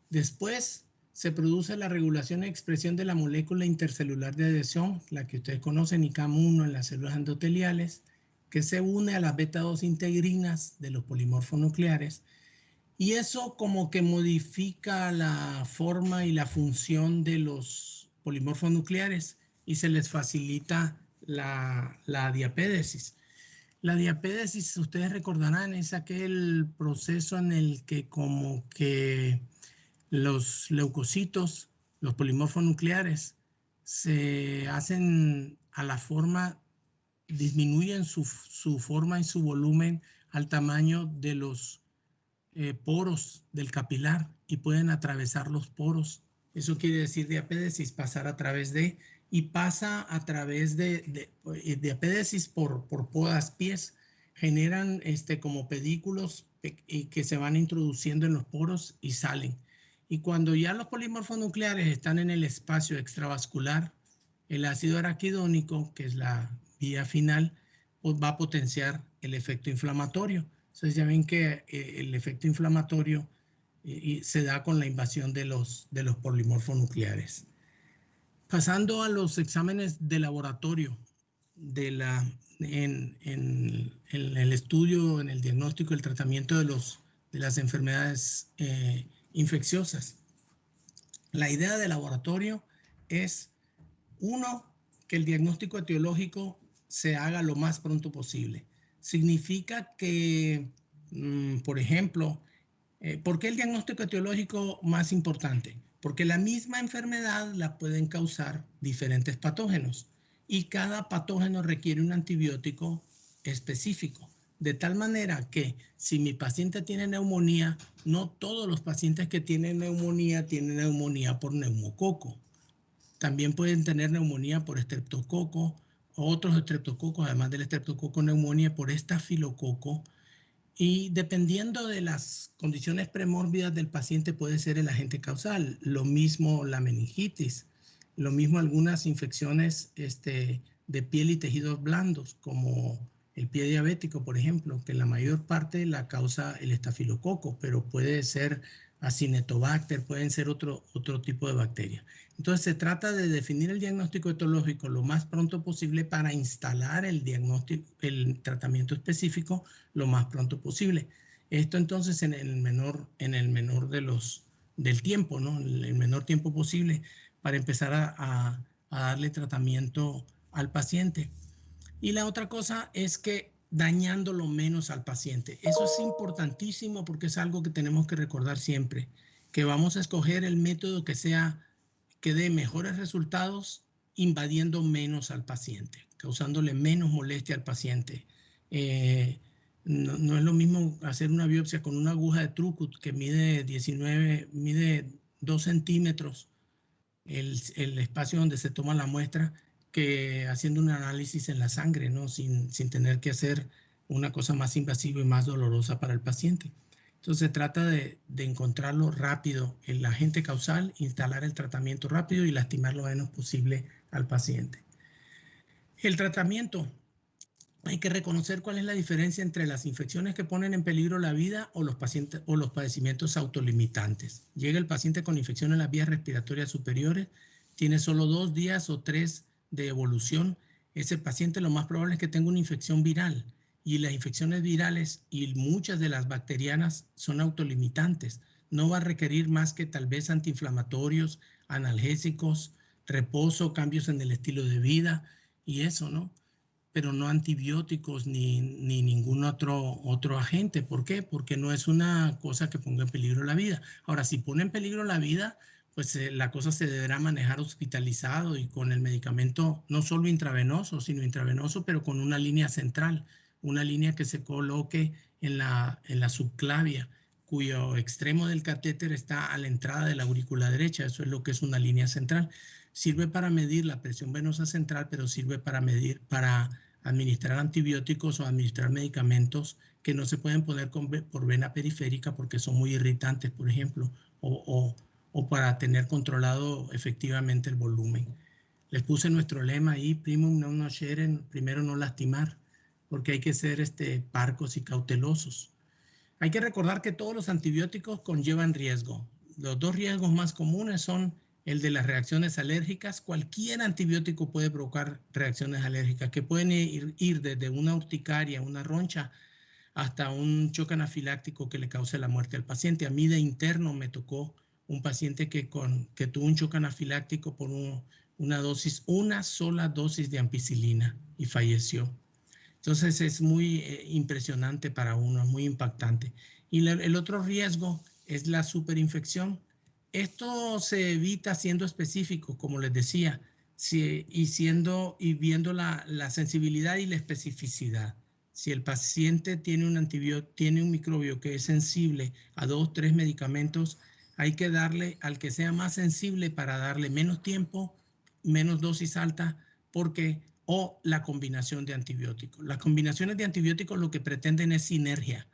S1: Después se produce la regulación y expresión de la molécula intercelular de adhesión, la que ustedes conocen, ICAM1 en las células endoteliales, que se une a las beta-2 integrinas de los polimorfos nucleares. Y eso como que modifica la forma y la función de los polimorfos nucleares y se les facilita la diapédesis. La diapédesis, ustedes recordarán, es aquel proceso en el que como que los leucocitos, los polimorfos nucleares, se hacen a la forma, disminuyen su forma y su volumen al tamaño de los poros del capilar y pueden atravesar los poros. Eso quiere decir diapédesis, pasar a través de, y pasa a través de diapédesis por podas pies. Generan como pedículos que se van introduciendo en los poros y salen. Y cuando ya los polimorfos nucleares están en el espacio extravascular, el ácido araquidónico, que es la vía final, pues va a potenciar el efecto inflamatorio. Entonces ya ven que el efecto inflamatorio se da con la invasión de los polimorfos nucleares. Pasando a los exámenes de laboratorio, en el estudio, en el diagnóstico, el tratamiento de las enfermedades infecciosas. La idea del laboratorio es, uno, que el diagnóstico etiológico se haga lo más pronto posible. Significa que, por ejemplo, ¿por qué el diagnóstico etiológico más importante? Porque la misma enfermedad la pueden causar diferentes patógenos y cada patógeno requiere un antibiótico específico. De tal manera que si mi paciente tiene neumonía, no todos los pacientes que tienen neumonía por neumococo. También pueden tener neumonía por estreptococo, otros estreptococos, además del estreptococo neumonía por estafilococo. Y dependiendo de las condiciones premórbidas del paciente puede ser el agente causal. Lo mismo la meningitis, lo mismo algunas infecciones de piel y tejidos blandos, como el pie diabético, por ejemplo, que la mayor parte la causa el estafilococo, pero puede ser Acinetobacter, pueden ser otro tipo de bacteria. Entonces se trata de definir el diagnóstico etiológico lo más pronto posible para instalar el tratamiento específico lo más pronto posible. Esto entonces en el menor del tiempo, ¿no? El menor tiempo posible para empezar a darle tratamiento al paciente. Y la otra cosa es que dañando lo menos al paciente. Eso es importantísimo porque es algo que tenemos que recordar siempre, que vamos a escoger el método que dé mejores resultados invadiendo menos al paciente, causándole menos molestia al paciente. No es lo mismo hacer una biopsia con una aguja de Trucut que mide 2 centímetros el espacio donde se toma la muestra, que haciendo un análisis en la sangre, ¿no? Sin tener que hacer una cosa más invasiva y más dolorosa para el paciente. Entonces se trata de encontrarlo rápido, el agente causal, instalar el tratamiento rápido y lastimar lo menos posible al paciente. El tratamiento, hay que reconocer cuál es la diferencia entre las infecciones que ponen en peligro la vida o los padecimientos autolimitantes. Llega el paciente con infección en las vías respiratorias superiores, tiene solo 2 días o 3 de evolución. Ese paciente lo más probable es que tenga una infección viral y las infecciones virales y muchas de las bacterianas son autolimitantes. No va a requerir más que tal vez antiinflamatorios, analgésicos, reposo, cambios en el estilo de vida y eso, ¿no? Pero no antibióticos ni ningún otro agente. ¿Por qué? Porque no es una cosa que ponga en peligro la vida. Ahora, si pone en peligro la vida, pues la cosa se deberá manejar hospitalizado y con el medicamento no solo intravenoso, sino intravenoso, pero con una línea central, una línea que se coloque en la subclavia, cuyo extremo del catéter está a la entrada de la aurícula derecha. Eso es lo que es una línea central. Sirve para medir la presión venosa central, pero sirve para administrar antibióticos o administrar medicamentos que no se pueden poner por vena periférica porque son muy irritantes, por ejemplo, o para tener controlado efectivamente el volumen. Les puse nuestro lema ahí, primum non nocere, primero no lastimar, porque hay que ser parcos y cautelosos. Hay que recordar que todos los antibióticos conllevan riesgo. Los dos riesgos más comunes son el de las reacciones alérgicas. Cualquier antibiótico puede provocar reacciones alérgicas que pueden ir desde una urticaria, una roncha, hasta un choque anafiláctico que le cause la muerte al paciente. A mí de interno me tocó un paciente que tuvo un choque anafiláctico por una sola dosis de ampicilina y falleció. Entonces es muy impresionante para uno, es muy impactante. Y el otro riesgo es la superinfección. Esto se evita siendo específico, como les decía, y viendo la sensibilidad y la especificidad. Si el paciente tiene un microbio que es sensible a 2 o 3 medicamentos, hay que darle al que sea más sensible para darle menos tiempo, menos dosis alta, o la combinación de antibióticos. Las combinaciones de antibióticos lo que pretenden es sinergia,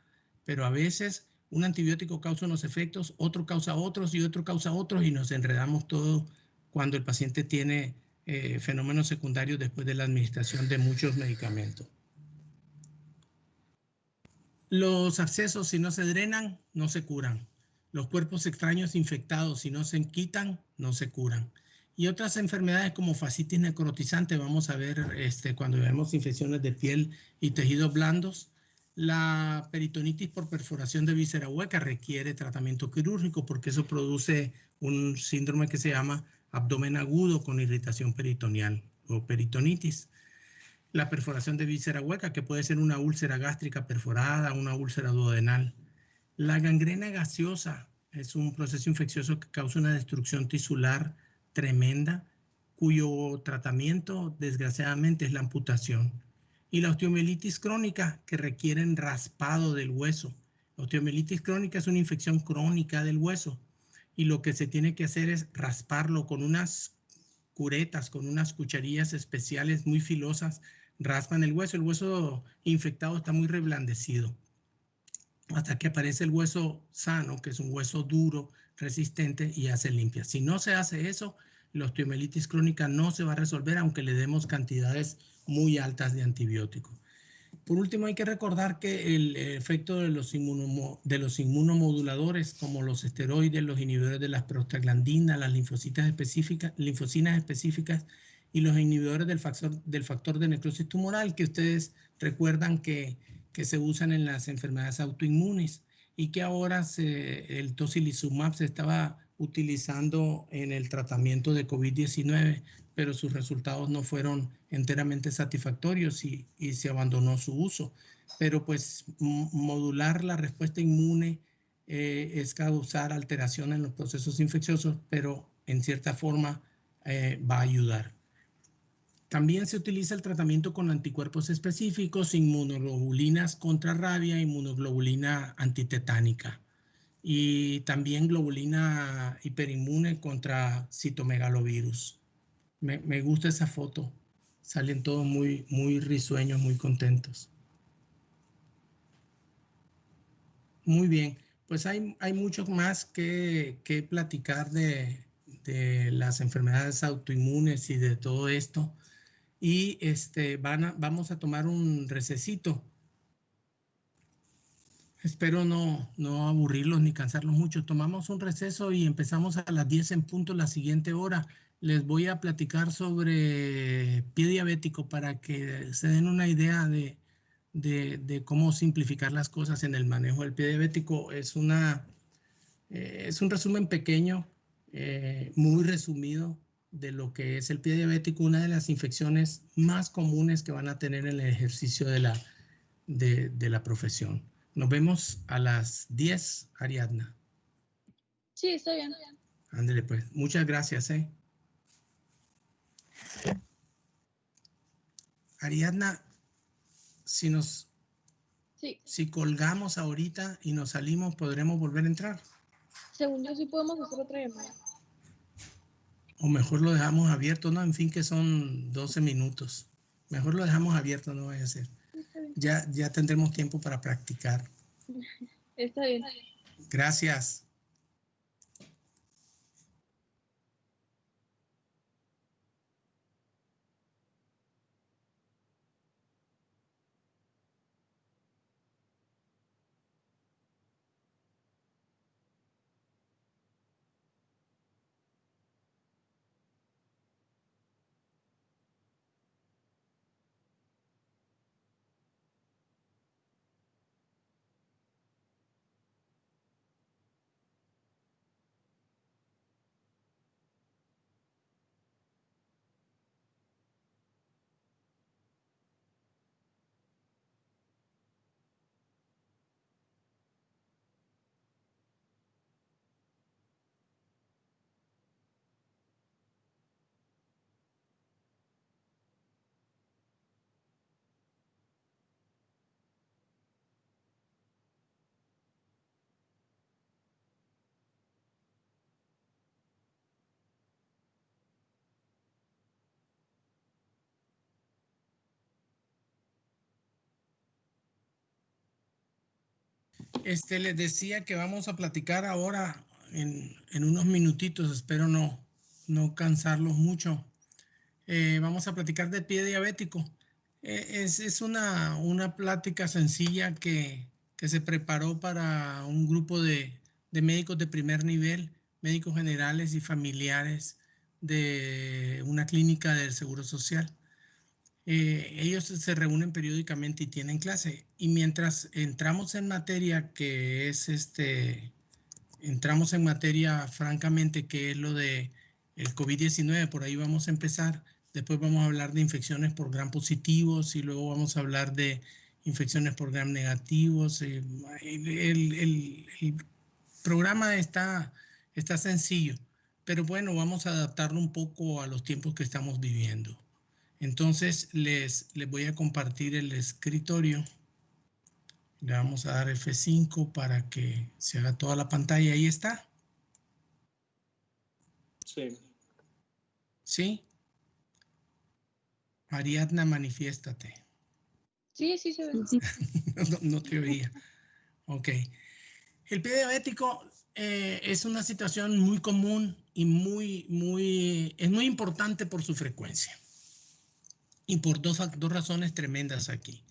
S1: pero a veces un antibiótico causa unos efectos, otro causa otros y otro causa otros y nos enredamos todo cuando el paciente tiene fenómenos secundarios después de la administración de muchos medicamentos. Los abscesos, si no se drenan, no se curan. Los cuerpos extraños infectados, si no se quitan, no se curan. Y otras enfermedades como fascitis necrotizante, vamos a ver cuando vemos infecciones de piel y tejidos blandos. La peritonitis por perforación de víscera hueca requiere tratamiento quirúrgico porque eso produce un síndrome que se llama abdomen agudo con irritación peritoneal o peritonitis. La perforación de víscera hueca, que puede ser una úlcera gástrica perforada, una úlcera duodenal. La gangrena gaseosa es un proceso infeccioso que causa una destrucción tisular tremenda, cuyo tratamiento desgraciadamente es la amputación. Y la osteomielitis crónica, que requiere raspado del hueso. La osteomielitis crónica es una infección crónica del hueso y lo que se tiene que hacer es rasparlo con unas curetas, con unas cucharillas especiales muy filosas, raspan el hueso infectado está muy reblandecido hasta que aparece el hueso sano, que es un hueso duro, resistente, y hace limpia. Si no se hace eso, la osteomielitis crónica no se va a resolver aunque le demos cantidades muy altas de antibióticos. Por último, hay que recordar que el efecto de los inmunomoduladores, como los esteroides, los inhibidores de las prostaglandinas, las linfocinas específicas y los inhibidores del factor de necrosis tumoral, que ustedes recuerdan que se usan en las enfermedades autoinmunes y que ahora el tocilizumab se estaba utilizando en el tratamiento de COVID-19, pero sus resultados no fueron enteramente satisfactorios y se abandonó su uso. Pero pues modular la respuesta inmune es causar alteración en los procesos infecciosos, pero en cierta forma va a ayudar. También se utiliza el tratamiento con anticuerpos específicos, inmunoglobulinas contra rabia, inmunoglobulina antitetánica y también globulina hiperinmune contra citomegalovirus. Me gusta esa foto. Salen todos muy, muy risueños, muy contentos. Muy bien. Pues hay mucho más que platicar de las enfermedades autoinmunes y de todo esto. Y vamos a tomar un recesito. Espero no aburrirlos ni cansarlos mucho. Tomamos un receso y empezamos a las 10 en punto la siguiente hora. Les voy a platicar sobre pie diabético para que se den una idea de cómo simplificar las cosas en el manejo del pie diabético. Es un resumen pequeño, muy resumido de lo que es el pie diabético, una de las infecciones más comunes que van a tener en el ejercicio de la profesión. Nos vemos a las 10, Ariadna.
S2: Sí, está bien.
S1: Ándale, pues. Muchas gracias, Ariadna, si nos...
S2: Sí.
S1: Si colgamos ahorita y nos salimos, ¿podremos volver a entrar?
S2: Según yo sí podemos hacer otra llamada.
S1: O mejor lo dejamos abierto, ¿no? En fin, que son 12 minutos. Mejor lo dejamos abierto, no vaya a ser. Ya tendremos tiempo para practicar.
S2: Está bien.
S1: Gracias. Les decía que vamos a platicar ahora en unos minutitos, espero no cansarlos mucho. Vamos a platicar del pie diabético. Es una plática sencilla que se preparó para un grupo de médicos de primer nivel, médicos generales y familiares de una clínica del Seguro Social. Ellos se reúnen periódicamente y tienen clase. Y mientras entramos en materia, que es entramos en materia francamente, que es lo de el COVID-19, por ahí vamos a empezar. Después vamos a hablar de infecciones por gram positivos y luego vamos a hablar de infecciones por gram negativos. El programa está sencillo, pero bueno, vamos a adaptarlo un poco a los tiempos que estamos viviendo. Entonces les voy a compartir el escritorio. Le vamos a dar F5 para que se haga toda la pantalla. Ahí está.
S4: Sí.
S1: ¿Sí? Ariadna, manifiéstate.
S2: Sí, sí se ve.
S1: No te oía. Ok. El pie diabético es una situación muy común y es muy importante por su frecuencia. Y por dos razones tremendas aquí,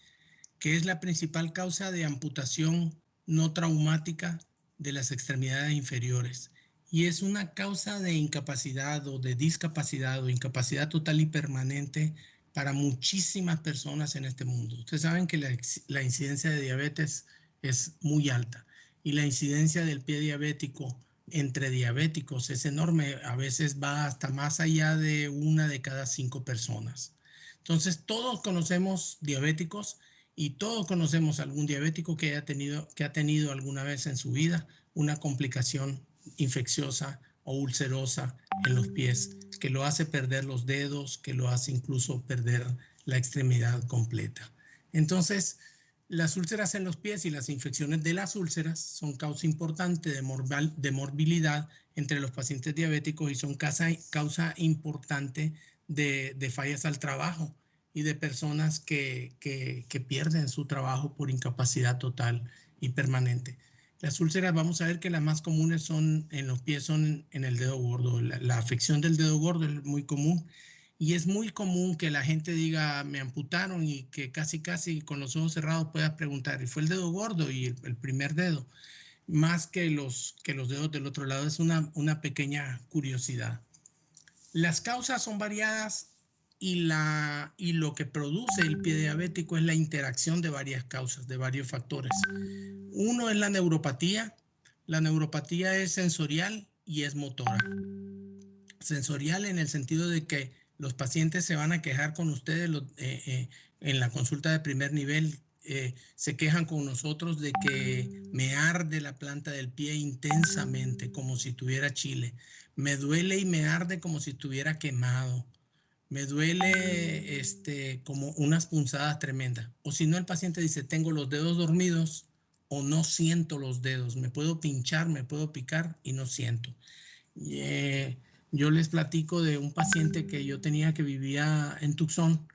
S1: que es la principal causa de amputación no traumática de las extremidades inferiores. Y es una causa de incapacidad o de discapacidad o incapacidad total y permanente para muchísimas personas en este mundo. Ustedes saben que la incidencia de diabetes es muy alta y la incidencia del pie diabético entre diabéticos es enorme. A veces va hasta más allá de 1 de cada 5 personas. Entonces, todos conocemos diabéticos y todos conocemos algún diabético que ha tenido alguna vez en su vida una complicación infecciosa o ulcerosa en los pies, que lo hace perder los dedos, que lo hace incluso perder la extremidad completa. Entonces, las úlceras en los pies y las infecciones de las úlceras son causa importante de morbilidad entre los pacientes diabéticos y son causa importante de fallas al trabajo y de personas que pierden su trabajo por incapacidad total y permanente. Las úlceras, vamos a ver que las más comunes son en los pies, son en el dedo gordo. La afección del dedo gordo es muy común y es muy común que la gente diga me amputaron y que casi con los ojos cerrados puedas preguntar, ¿y fue el dedo gordo y el primer dedo? Más que los dedos del otro lado. Es una pequeña curiosidad. Las causas son variadas y lo que produce el pie diabético es la interacción de varias causas, de varios factores. Uno es la neuropatía. La neuropatía es sensorial y es motora. Sensorial en el sentido de que los pacientes se van a quejar con ustedes en la consulta de primer nivel. Se quejan con nosotros de que me arde la planta del pie intensamente, como si tuviera chile. Me duele y me arde como si estuviera quemado. me duele como unas punzadas tremendas. O si no, el paciente dice, tengo los dedos dormidos o no siento los dedos. Me puedo pinchar, me puedo picar y no siento. Yo les platico de un paciente que yo tenía que vivía en Tucson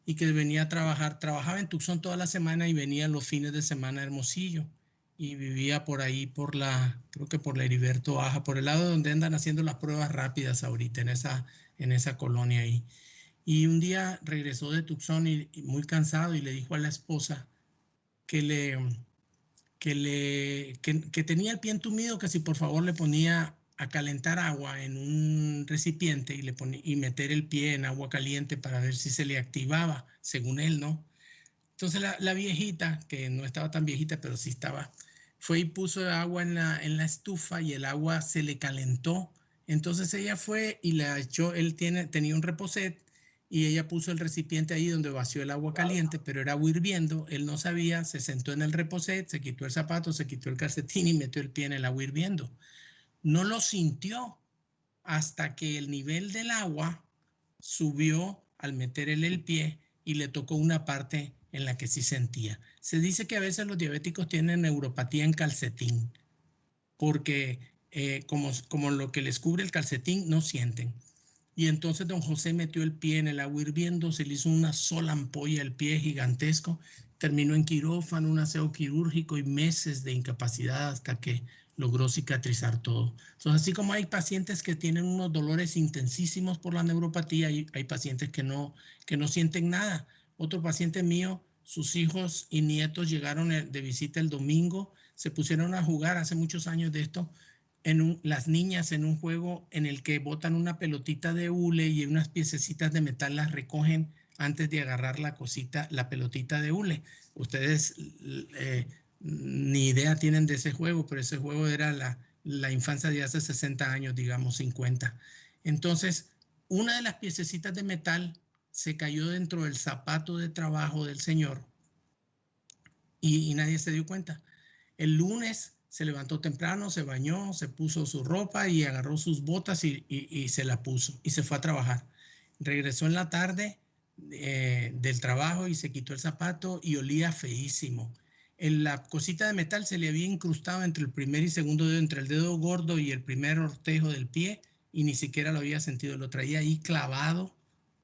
S1: y que venía a trabajar. Trabajaba en Tucson toda la semana y venía los fines de semana a Hermosillo. Y vivía por ahí, creo que por la Heriberto Baja, por el lado donde andan haciendo las pruebas rápidas ahorita, en esa colonia ahí. Y un día regresó de Tucson y muy cansado y le dijo a la esposa que tenía el pie entumido, que si por favor le ponía a calentar agua en un recipiente y meter el pie en agua caliente para ver si se le activaba, según él, ¿no? Entonces la viejita, que no estaba tan viejita, pero sí estaba, fue y puso agua en la estufa y el agua se le calentó. Entonces ella fue y la echó, tenía un reposet y ella puso el recipiente ahí donde vació el agua caliente, pero era agua hirviendo. Él no sabía, se sentó en el reposet, se quitó el zapato, se quitó el calcetín y metió el pie en el agua hirviendo. No lo sintió hasta que el nivel del agua subió al meter el pie y le tocó una parte en la que sí sentía. Se dice que a veces los diabéticos tienen neuropatía en calcetín, porque como lo que les cubre el calcetín no sienten. Y entonces don José metió el pie en el agua hirviendo, se le hizo una sola ampolla al pie gigantesco, terminó en quirófano, un aseo quirúrgico y meses de incapacidad hasta que logró cicatrizar todo. Entonces, así como hay pacientes que tienen unos dolores intensísimos por la neuropatía, hay pacientes que no sienten nada. Otro paciente mío, sus hijos y nietos llegaron de visita el domingo, se pusieron a jugar hace muchos años de esto, las niñas en un juego en el que botan una pelotita de hule y unas piececitas de metal las recogen antes de agarrar la pelotita de hule. Ustedes ni idea tienen de ese juego, pero ese juego era la infancia de hace 60 años, digamos 50. Entonces, una de las piececitas de metal se cayó dentro del zapato de trabajo del señor y nadie se dio cuenta. El lunes se levantó temprano, se bañó, se puso su ropa y agarró sus botas y se la puso y se fue a trabajar. Regresó en la tarde del trabajo y se quitó el zapato y olía feísimo. La cosita de metal se le había incrustado entre el primer y segundo dedo, entre el dedo gordo y el primer ortejo del pie y ni siquiera lo había sentido. Lo traía ahí clavado,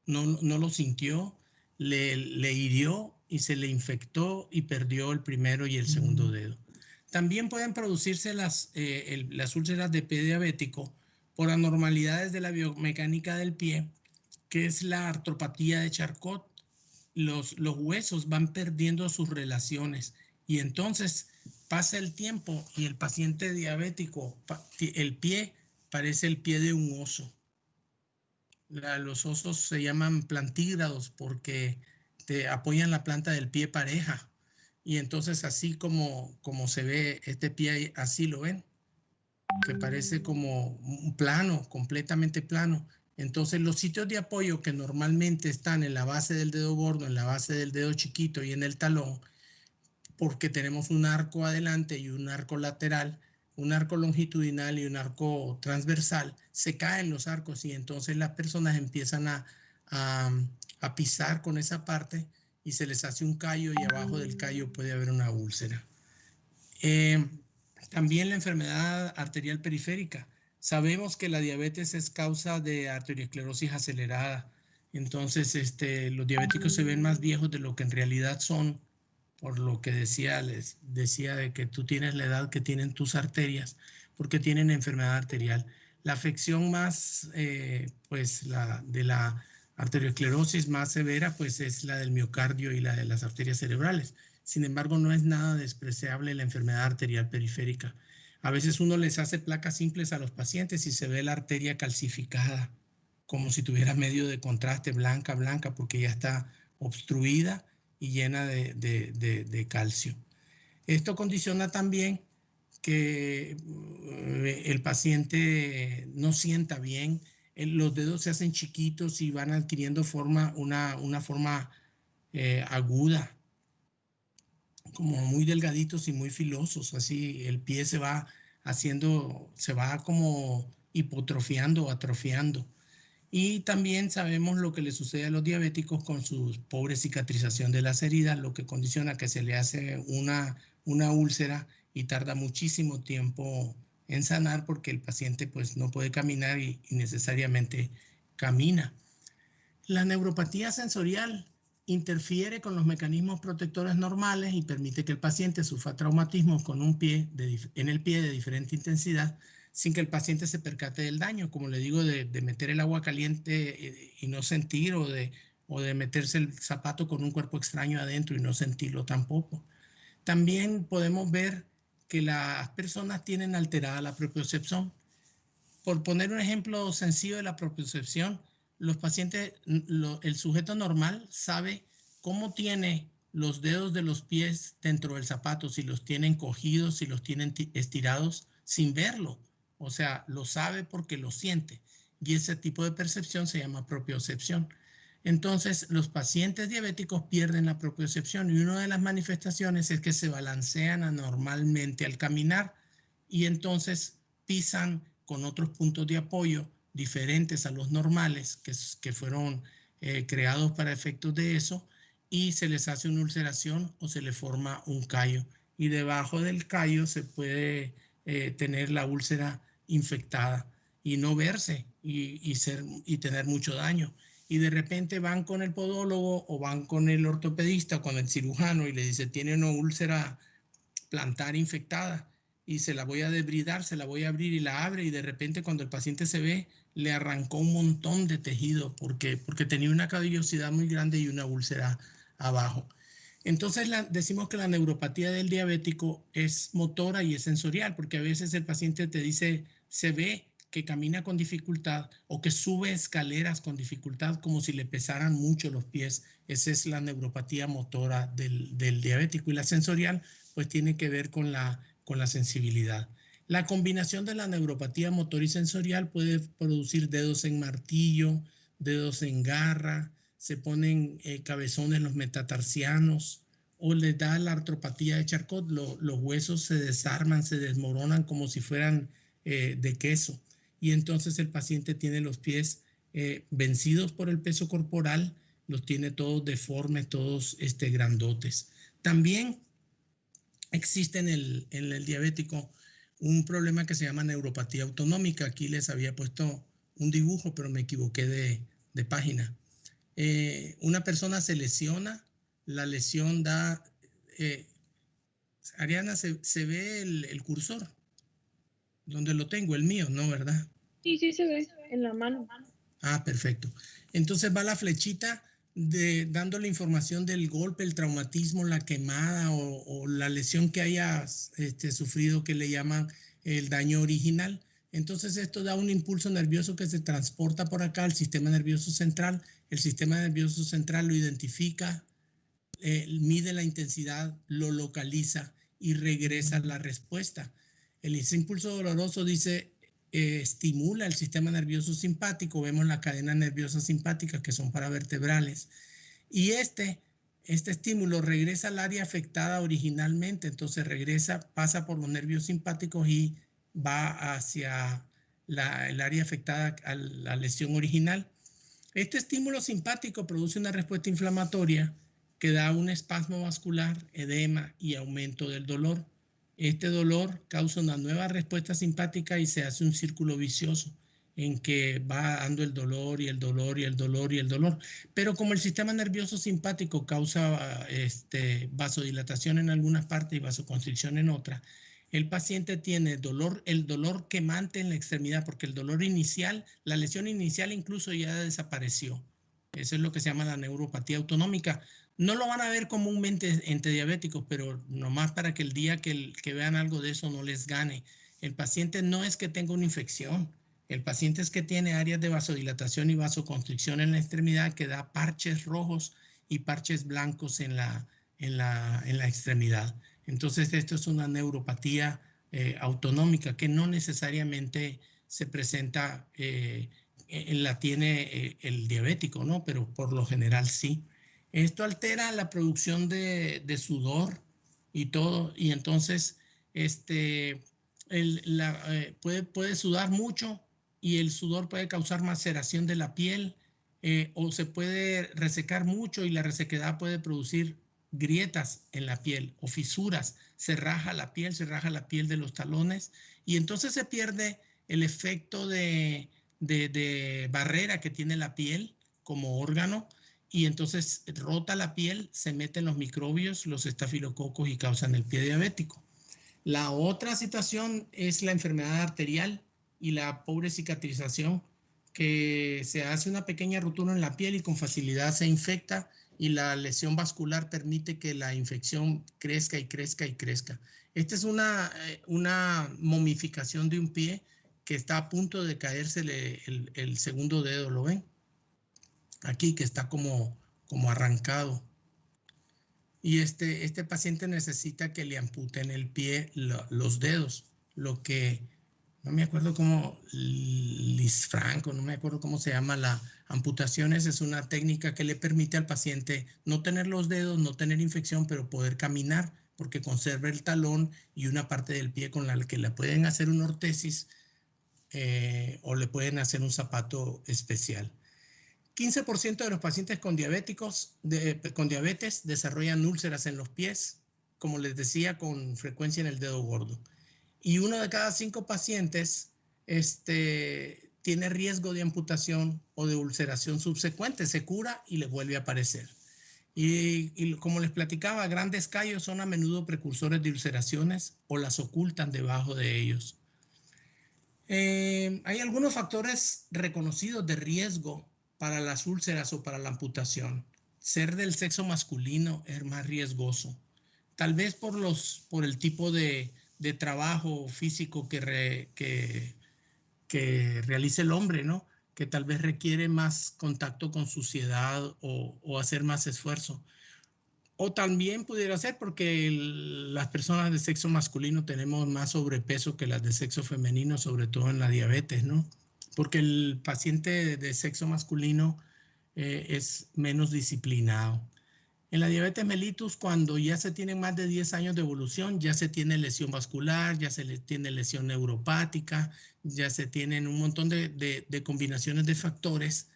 S1: no lo sintió, le hirió y se le infectó y perdió el primero y el segundo dedo. También pueden producirse las úlceras de pie diabético por anormalidades de la biomecánica del pie, que es la artropatía de Charcot. Los huesos van perdiendo sus relaciones y entonces pasa el tiempo y el paciente diabético, el pie parece el pie de un oso. Los osos se llaman plantígrados porque te apoyan la planta del pie pareja. Y entonces así como se ve este pie, así lo ven, que parece como un plano, completamente plano. Entonces los sitios de apoyo que normalmente están en la base del dedo gordo, en la base del dedo chiquito y en el talón, porque tenemos un arco adelante y un arco lateral, un arco longitudinal y un arco transversal, se caen los arcos y entonces las personas empiezan a pisar con esa parte y se les hace un callo y abajo del callo puede haber una úlcera. También la enfermedad arterial periférica. Sabemos que la diabetes es causa de arteriosclerosis acelerada. Entonces, los diabéticos se ven más viejos de lo que en realidad son, por lo que les decía de que tú tienes la edad que tienen tus arterias, porque tienen enfermedad arterial. La afección más, de la arteriosclerosis más severa, pues es la del miocardio y la de las arterias cerebrales. Sin embargo, no es nada despreciable la enfermedad arterial periférica. A veces uno les hace placas simples a los pacientes y se ve la arteria calcificada, como si tuviera medio de contraste blanca, porque ya está obstruida y llena de calcio. Esto condiciona también que el paciente no sienta bien, los dedos se hacen chiquitos y van adquiriendo una forma aguda, como muy delgaditos y muy filosos, así el pie se va como hipotrofiando o atrofiando. Y también sabemos lo que le sucede a los diabéticos con su pobre cicatrización de las heridas, lo que condiciona que se le hace una úlcera y tarda muchísimo tiempo en sanar porque el paciente pues no puede caminar y necesariamente camina. La neuropatía sensorial interfiere con los mecanismos protectores normales y permite que el paciente sufra traumatismos con un pie en el pie de diferente intensidad sin que el paciente se percate del daño, como le digo, de meter el agua caliente y no sentir, o de meterse el zapato con un cuerpo extraño adentro y no sentirlo tampoco. También podemos ver que las personas tienen alterada la propiocepción. Por poner un ejemplo sencillo de la propiocepción, los pacientes, el sujeto normal sabe cómo tiene los dedos de los pies dentro del zapato, si los tienen cogidos, si los tienen estirados, sin verlo. O sea, lo sabe porque lo siente. Y ese tipo de percepción se llama propiocepción. Entonces, los pacientes diabéticos pierden la propiocepción y una de las manifestaciones es que se balancean anormalmente al caminar y entonces pisan con otros puntos de apoyo diferentes a los normales que fueron creados para efectos de eso, y se les hace una ulceración o se les forma un callo. Y debajo del callo se puede tener la úlcera infectada y no verse y tener mucho daño. Y de repente van con el podólogo o van con el ortopedista o con el cirujano y le dice, tiene una úlcera plantar infectada y se la voy a debridar, se la voy a abrir, y la abre, y de repente cuando el paciente se ve, le arrancó un montón de tejido porque tenía una callosidad muy grande y una úlcera abajo. Entonces decimos que la neuropatía del diabético es motora y es sensorial, porque a veces el paciente te dice, se ve que camina con dificultad o que sube escaleras con dificultad, como si le pesaran mucho los pies. Esa es la neuropatía motora del diabético. Y la sensorial pues tiene que ver con la sensibilidad. La combinación de la neuropatía motor y sensorial puede producir dedos en martillo, dedos en garra, se ponen cabezones los metatarsianos, o les da la artropatía de Charcot, los huesos se desarman, se desmoronan como si fueran de queso, y entonces el paciente tiene los pies vencidos por el peso corporal, los tiene todos deformes, todos grandotes. También existe en el diabético un problema que se llama neuropatía autonómica. Aquí les había puesto un dibujo, pero me equivoqué de página. Una persona se lesiona, la lesión da... Ariana, ¿se ve el cursor? ¿Dónde lo tengo? El mío, ¿no, verdad?
S2: Sí, sí se ve en la mano.
S1: Ah, perfecto. Entonces va la flechita dándole información del golpe, el traumatismo, la quemada o la lesión que haya sufrido, que le llaman el daño original. Entonces esto da un impulso nervioso que se transporta por acá al sistema nervioso central. El sistema nervioso central lo identifica, mide la intensidad, lo localiza y regresa la respuesta. Ese impulso doloroso estimula el sistema nervioso simpático. Vemos la cadena nerviosa simpática, que son paravertebrales, y este estímulo regresa al área afectada originalmente. Entonces pasa por los nervios simpáticos y va hacia el área afectada a la lesión original. Este estímulo simpático produce una respuesta inflamatoria que da un espasmo vascular, edema y aumento del dolor. Este dolor causa una nueva respuesta simpática y se hace un círculo vicioso en que va dando el dolor y el dolor y el dolor y el dolor. Pero como el sistema nervioso simpático causa vasodilatación en algunas partes y vasoconstricción en otras, el paciente tiene el dolor quemante en la extremidad, porque el dolor inicial, la lesión inicial incluso ya desapareció. Eso es lo que se llama la neuropatía autonómica. No lo van a ver comúnmente entre diabéticos, pero nomás para que el día que vean algo de eso no les gane. El paciente no es que tenga una infección, el paciente es que tiene áreas de vasodilatación y vasoconstricción en la extremidad que da parches rojos y parches blancos en la extremidad. Entonces esto es una neuropatía autonómica que no necesariamente se presenta, la tiene el diabético, ¿no? Pero por lo general sí. Esto altera la producción de sudor y todo, y entonces puede sudar mucho y el sudor puede causar maceración de la piel o se puede resecar mucho y la resequedad puede producir grietas en la piel o fisuras. Se raja la piel de los talones y entonces se pierde el efecto de barrera que tiene la piel como órgano y entonces rota la piel, se meten los microbios, los estafilococos y causan el pie diabético. La otra situación es la enfermedad arterial y la pobre cicatrización, que se hace una pequeña rotura en la piel y con facilidad se infecta y la lesión vascular permite que la infección crezca y crezca y crezca. Esta es una momificación de un pie que está a punto de caerse el segundo dedo, ¿lo ven? Aquí que está como arrancado. Y este paciente necesita que le amputen el pie, los dedos, lo que, no me acuerdo cómo, Lisfranco, no me acuerdo cómo se llama la amputación. Es una técnica que le permite al paciente no tener los dedos, no tener infección, pero poder caminar, porque conserva el talón y una parte del pie con la que le pueden hacer una ortesis o le pueden hacer un zapato especial. 15% de los pacientes con diabetes desarrollan úlceras en los pies, como les decía, con frecuencia en el dedo gordo. Y 1 de cada 5 pacientes tiene riesgo de amputación o de ulceración subsecuente. Se cura y le vuelve a aparecer. Y como les platicaba, grandes callos son a menudo precursores de ulceraciones o las ocultan debajo de ellos. Hay algunos factores reconocidos de riesgo para las úlceras o para la amputación. Ser del sexo masculino es más riesgoso. Tal vez por el tipo de trabajo físico que realice el hombre, ¿no? Que tal vez requiere más contacto con suciedad o hacer más esfuerzo. O también pudiera ser porque las personas de sexo masculino tenemos más sobrepeso que las de sexo femenino, sobre todo en la diabetes, ¿no? Porque el paciente de sexo masculino es menos disciplinado. En la diabetes mellitus, cuando ya se tienen más de 10 años de evolución, ya se tiene lesión vascular, ya se tiene lesión neuropática, ya se tienen un montón de combinaciones de factores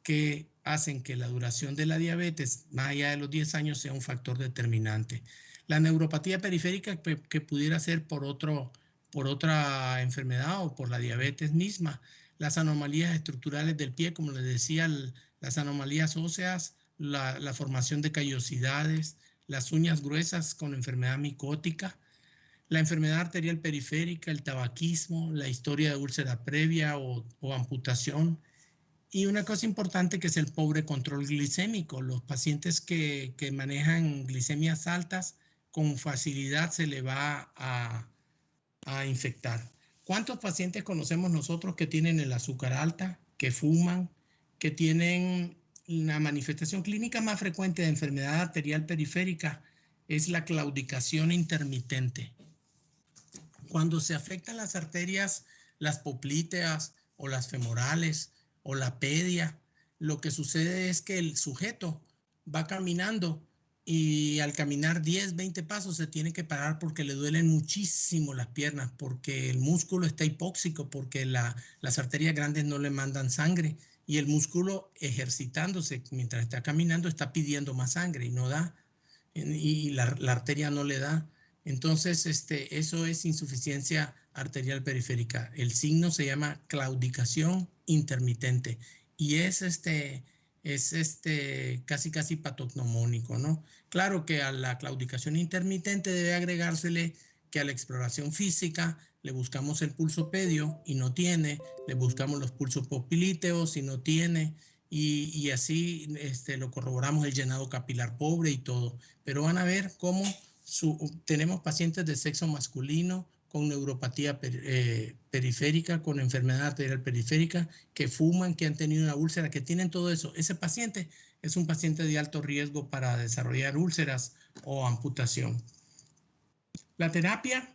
S1: que hacen que la duración de la diabetes, más allá de los 10 años, sea un factor determinante. La neuropatía periférica que pudiera ser por otra enfermedad o por la diabetes misma. Las anomalías estructurales del pie, como les decía, las anomalías óseas, la formación de callosidades, las uñas gruesas con enfermedad micótica, la enfermedad arterial periférica, el tabaquismo, la historia de úlcera previa o amputación. Y una cosa importante que es el pobre control glicémico. Los pacientes que manejan glicemias altas, con facilidad se le va a infectar. ¿Cuántos pacientes conocemos nosotros que tienen el azúcar alta, que fuman, que tienen la manifestación clínica más frecuente de enfermedad arterial periférica? Es la claudicación intermitente. Cuando se afectan las arterias, las poplíteas o las femorales o la pedia, lo que sucede es que el sujeto va caminando y al caminar 10, 20 pasos se tiene que parar porque le duelen muchísimo las piernas, porque el músculo está hipóxico, porque las arterias grandes no le mandan sangre y el músculo ejercitándose mientras está caminando está pidiendo más sangre y no da, y la arteria no le da. Entonces, eso es insuficiencia arterial periférica. El signo se llama claudicación intermitente y es casi patognomónico, ¿no? Claro que a la claudicación intermitente debe agregársele que a la exploración física le buscamos el pulso pedio y no tiene, le buscamos los pulsos poplíteos y no tiene, y así lo corroboramos el llenado capilar pobre y todo. Pero van a ver cómo tenemos pacientes de sexo masculino con neuropatía periférica, con enfermedad arterial periférica, que fuman, que han tenido una úlcera, que tienen todo eso. Ese paciente es un paciente de alto riesgo para desarrollar úlceras o amputación. La terapia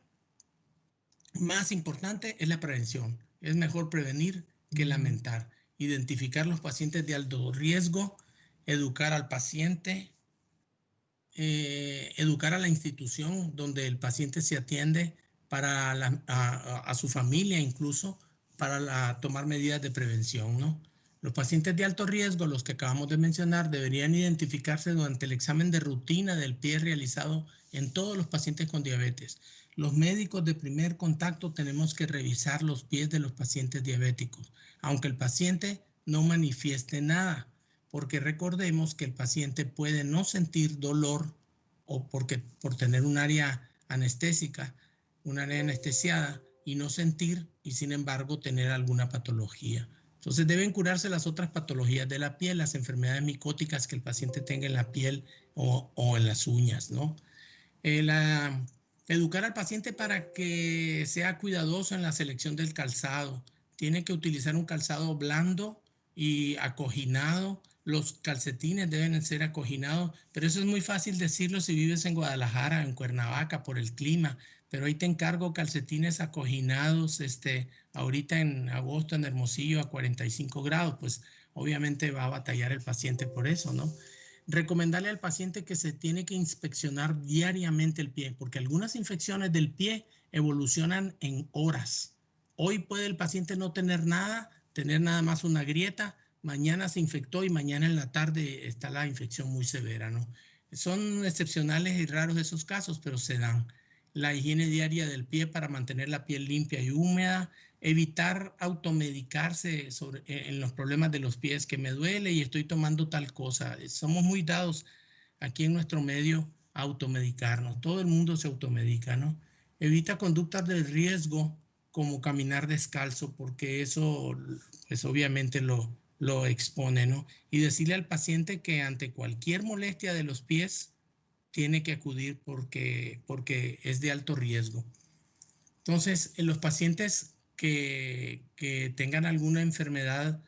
S1: más importante es la prevención. Es mejor prevenir que lamentar. Identificar los pacientes de alto riesgo, educar al paciente, educar a la institución donde el paciente se atiende, a su familia incluso, para tomar medidas de prevención, ¿no? Los pacientes de alto riesgo, los que acabamos de mencionar, deberían identificarse durante el examen de rutina del pie realizado en todos los pacientes con diabetes. Los médicos de primer contacto tenemos que revisar los pies de los pacientes diabéticos, aunque el paciente no manifieste nada, porque recordemos que el paciente puede no sentir dolor o por tener un área anestésica, un área anestesiada y no sentir y sin embargo tener alguna patología. Entonces deben curarse las otras patologías de la piel, las enfermedades micóticas que el paciente tenga en la piel o en las uñas, ¿no? Educar al paciente para que sea cuidadoso en la selección del calzado. Tiene que utilizar un calzado blando y acoginado. Los calcetines deben ser acoginados, pero eso es muy fácil decirlo si vives en Guadalajara, en Cuernavaca, por el clima. Pero ahí te encargo calcetines acoginados, ahorita en agosto en Hermosillo a 45 grados, pues obviamente va a batallar el paciente por eso, ¿no? Recomendarle al paciente que se tiene que inspeccionar diariamente el pie, porque algunas infecciones del pie evolucionan en horas. Hoy puede el paciente no tener nada más una grieta, mañana se infectó y mañana en la tarde está la infección muy severa, ¿no? Son excepcionales y raros esos casos, pero se dan. La higiene diaria del pie para mantener la piel limpia y húmeda, evitar automedicarse en los problemas de los pies, que me duele y estoy tomando tal cosa. Somos muy dados aquí en nuestro medio a automedicarnos. Todo el mundo se automedica, ¿no? Evita conductas de riesgo como caminar descalzo, porque eso pues obviamente lo expone, ¿no? Y decirle al paciente que ante cualquier molestia de los pies tiene que acudir porque es de alto riesgo. Entonces, en los pacientes que tengan alguna enfermedad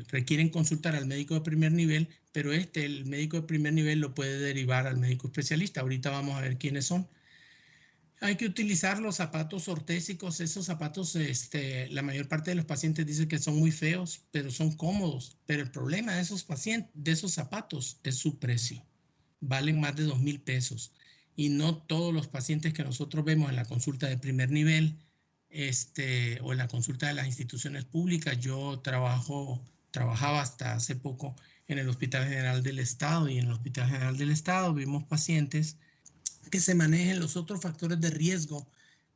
S1: requieren consultar al médico de primer nivel, pero el médico de primer nivel lo puede derivar al médico especialista. Ahorita vamos a ver quiénes son. Hay que utilizar los zapatos ortésicos. Esos zapatos, la mayor parte de los pacientes dicen que son muy feos, pero son cómodos. Pero el problema de esos zapatos es su precio. Valen más de 2,000 pesos. Y no todos los pacientes que nosotros vemos en la consulta de primer nivel o en la consulta de las instituciones públicas. Yo trabajaba hasta hace poco en el Hospital General del Estado, y en el Hospital General del Estado vimos pacientes que se manejen los otros factores de riesgo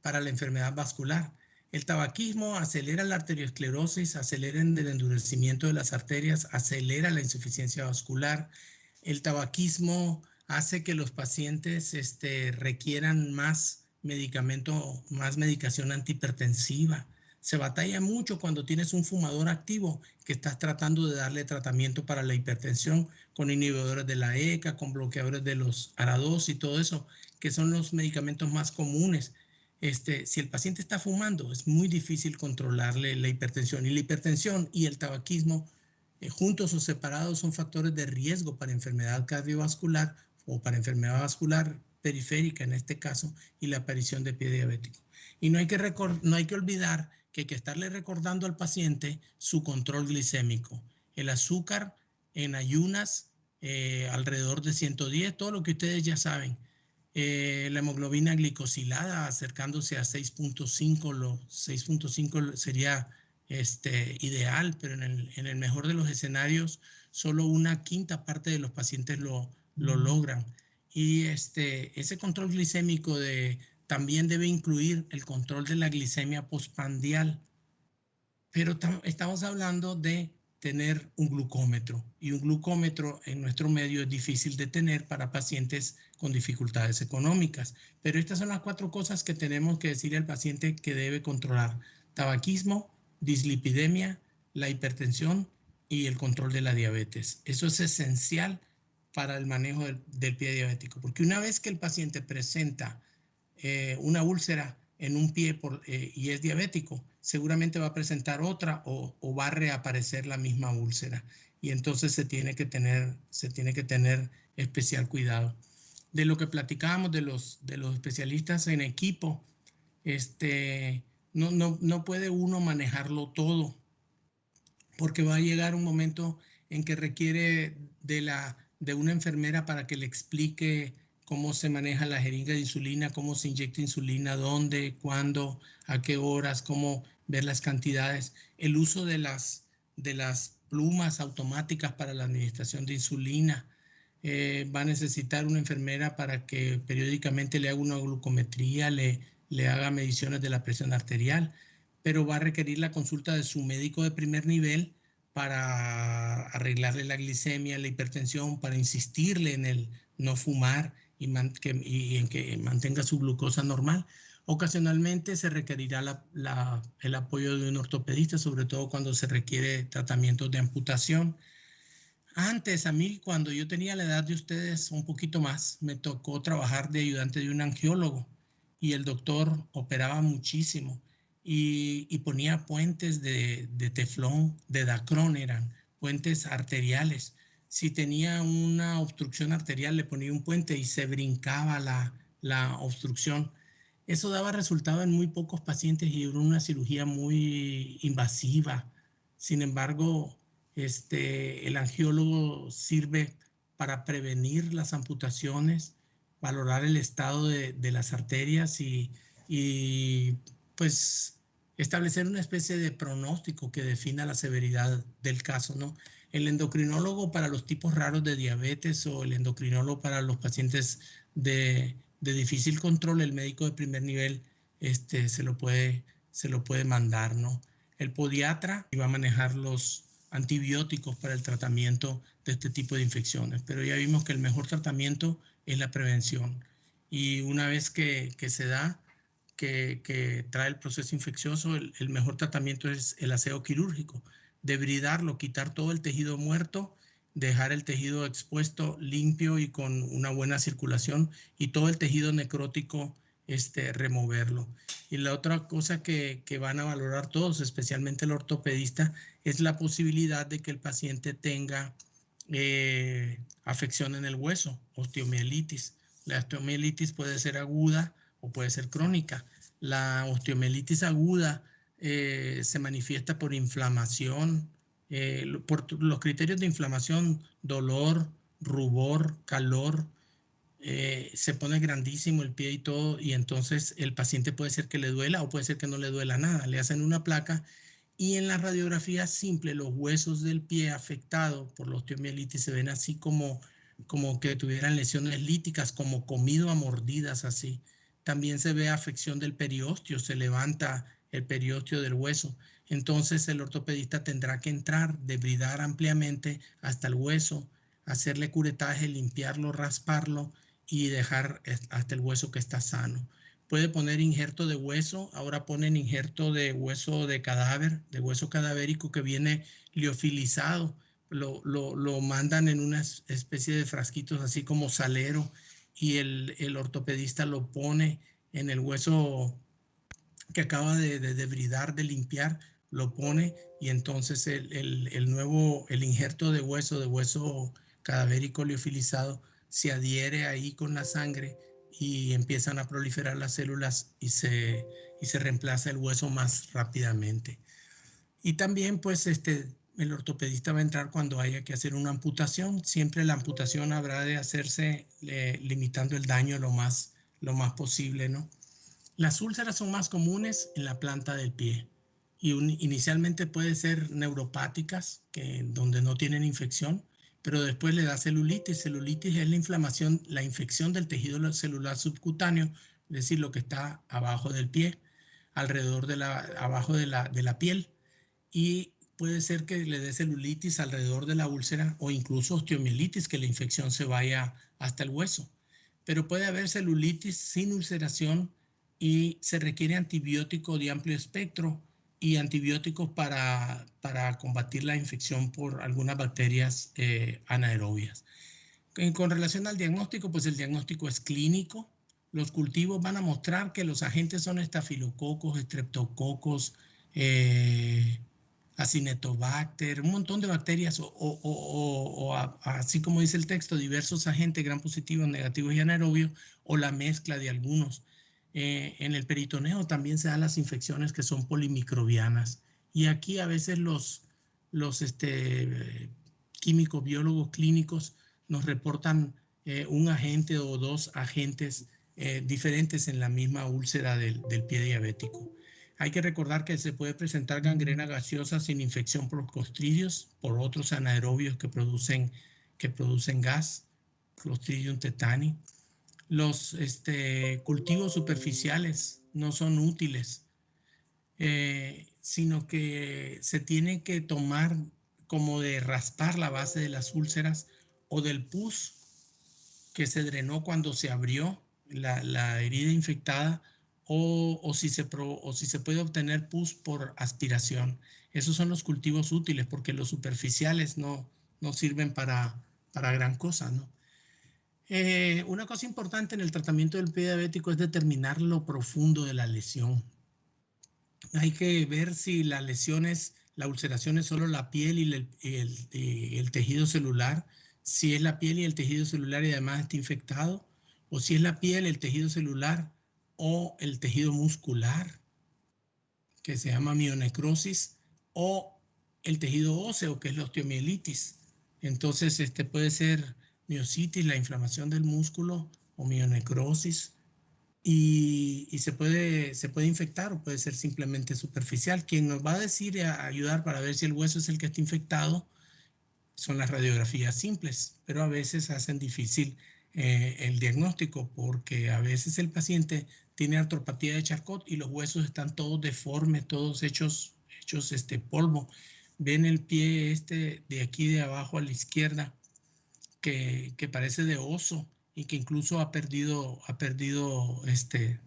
S1: para la enfermedad vascular. El tabaquismo acelera la arteriosclerosis, acelera el endurecimiento de las arterias, acelera la insuficiencia vascular. El tabaquismo hace que los pacientes requieran más medicamento, más medicación antihipertensiva. Se batalla mucho cuando tienes un fumador activo que estás tratando de darle tratamiento para la hipertensión con inhibidores de la ECA, con bloqueadores de los ARA2 y todo eso, que son los medicamentos más comunes. Si el paciente está fumando, es muy difícil controlarle la hipertensión. Y la hipertensión y el tabaquismo, juntos o separados, son factores de riesgo para enfermedad cardiovascular o para enfermedad vascular periférica en este caso, y la aparición de pie diabético. Y no hay que olvidar que hay que estarle recordando al paciente su control glicémico. El azúcar en ayunas alrededor de 110, todo lo que ustedes ya saben. La hemoglobina glicosilada acercándose a 6.5, 6.5 sería ideal, pero en el mejor de los escenarios solo una quinta parte de los pacientes lo logran. Y ese control glicémico también debe incluir el control de la glicemia postprandial. Pero estamos hablando de tener un glucómetro, y un glucómetro en nuestro medio es difícil de tener para pacientes con dificultades económicas. Pero estas son las 4 cosas que tenemos que decirle al paciente que debe controlar: tabaquismo, dislipidemia, la hipertensión y el control de la diabetes. Eso es esencial para el manejo del pie diabético, porque una vez que el paciente presenta una úlcera en un pie y es diabético, seguramente va a presentar otra o va a reaparecer la misma úlcera, y entonces se tiene que tener especial cuidado. De lo que platicábamos de los especialistas en equipo, no puede uno manejarlo todo, porque va a llegar un momento en que requiere de una enfermera para que le explique cómo se maneja la jeringa de insulina, cómo se inyecta insulina, dónde, cuándo, a qué horas, cómo ver las cantidades, el uso de las plumas automáticas para la administración de insulina. Va a necesitar una enfermera para que periódicamente le haga una glucometría, le haga mediciones de la presión arterial, pero va a requerir la consulta de su médico de primer nivel para arreglarle la glicemia, la hipertensión, para insistirle en el no fumar y en que mantenga su glucosa normal. Ocasionalmente se requerirá el apoyo de un ortopedista, sobre todo cuando se requiere tratamientos de amputación. Antes, a mí, cuando yo tenía la edad de ustedes, un poquito más, me tocó trabajar de ayudante de un angiólogo y el doctor operaba muchísimo y ponía puentes de teflón, de Dacron eran, puentes arteriales. Si tenía una obstrucción arterial, le ponía un puente y se brincaba la obstrucción. Eso daba resultado en muy pocos pacientes y era una cirugía muy invasiva. Sin embargo, el angiólogo sirve para prevenir las amputaciones, valorar el estado de las arterias y pues establecer una especie de pronóstico que defina la severidad del caso, ¿no? El endocrinólogo para los tipos raros de diabetes o el endocrinólogo para los pacientes de difícil control, el médico de primer nivel se lo puede mandar, ¿no? El podiatra va a manejar los antibióticos para el tratamiento de este tipo de infecciones, pero ya vimos que el mejor tratamiento es la prevención y una vez que se da, que trae el proceso infeccioso, el mejor tratamiento es el aseo quirúrgico, debridarlo, quitar todo el tejido muerto, dejar el tejido expuesto limpio y con una buena circulación y todo el tejido necrótico removerlo. Y la otra cosa que van a valorar todos, especialmente el ortopedista, es la posibilidad de que el paciente tenga afección en el hueso, osteomielitis. La osteomielitis puede ser aguda o puede ser crónica. La osteomielitis aguda se manifiesta por inflamación, por los criterios de inflamación, dolor, rubor, calor, se pone grandísimo el pie y todo, y entonces el paciente puede ser que le duela o puede ser que no le duela nada. Le hacen una placa y en la radiografía simple los huesos del pie afectados por la osteomielitis se ven así como que tuvieran lesiones líticas, como comido a mordidas así. También se ve afección del periósteo, se levanta el periósteo del hueso. Entonces el ortopedista tendrá que entrar, debridar ampliamente hasta el hueso, hacerle curetaje, limpiarlo, rasparlo y dejar hasta el hueso que está sano. Puede poner injerto de hueso, ahora ponen injerto de hueso de cadáver, de hueso cadavérico que viene liofilizado. Lo mandan en una especie de frasquitos así como salero y el ortopedista lo pone en el hueso que acaba de debridar, de limpiar, lo pone y entonces el injerto de hueso cadavérico liofilizado se adhiere ahí con la sangre y empiezan a proliferar las células y se reemplaza el hueso más rápidamente. Y también pues el ortopedista va a entrar cuando haya que hacer una amputación. Siempre la amputación habrá de hacerse limitando el daño lo más posible, ¿no? Las úlceras son más comunes en la planta del pie y inicialmente puede ser neuropáticas, donde no tienen infección, pero después le da celulitis. Celulitis es la infección del tejido celular subcutáneo, es decir, lo que está abajo del pie, alrededor abajo de la piel, y puede ser que le dé celulitis alrededor de la úlcera o incluso osteomielitis, que la infección se vaya hasta el hueso. Pero puede haber celulitis sin ulceración y se requiere antibiótico de amplio espectro y antibióticos para combatir la infección por algunas bacterias anaerobias. Con relación al diagnóstico, pues el diagnóstico es clínico. Los cultivos van a mostrar que los agentes son estafilococos, estreptococos, Acinetobacter, un montón de bacterias así como dice el texto, diversos agentes gram positivos, negativos y anaerobios o la mezcla de algunos. En el peritoneo también se dan las infecciones que son polimicrobianas y aquí a veces los químicos, biólogos clínicos nos reportan un agente o dos agentes diferentes en la misma úlcera del pie diabético. Hay que recordar que se puede presentar gangrena gaseosa sin infección por clostridios, por otros anaerobios que producen gas, Clostridium tetani. Los cultivos superficiales no son útiles, sino que se tiene que tomar como de raspar la base de las úlceras o del pus que se drenó cuando se abrió la herida infectada, o si se puede obtener pus por aspiración. Esos son los cultivos útiles, porque los superficiales no sirven para gran cosa, ¿no? Una cosa importante en el tratamiento del pie diabético es determinar lo profundo de la lesión. Hay que ver si la ulceración es solo la piel y el tejido celular, si es la piel y el tejido celular y además está infectado, o si es la piel, el tejido celular o el tejido muscular, que se llama mionecrosis, o el tejido óseo, que es la osteomielitis. Entonces, puede ser miositis, la inflamación del músculo, o mionecrosis, y se puede infectar o puede ser simplemente superficial. Quien nos va a decir y a ayudar para ver si el hueso es el que está infectado son las radiografías simples, pero a veces hacen difícil el diagnóstico, porque a veces el paciente tiene artropatía de Charcot y los huesos están todos deformes, todos hechos polvo. Ven el pie de aquí de abajo a la izquierda que parece de oso y que incluso ha perdido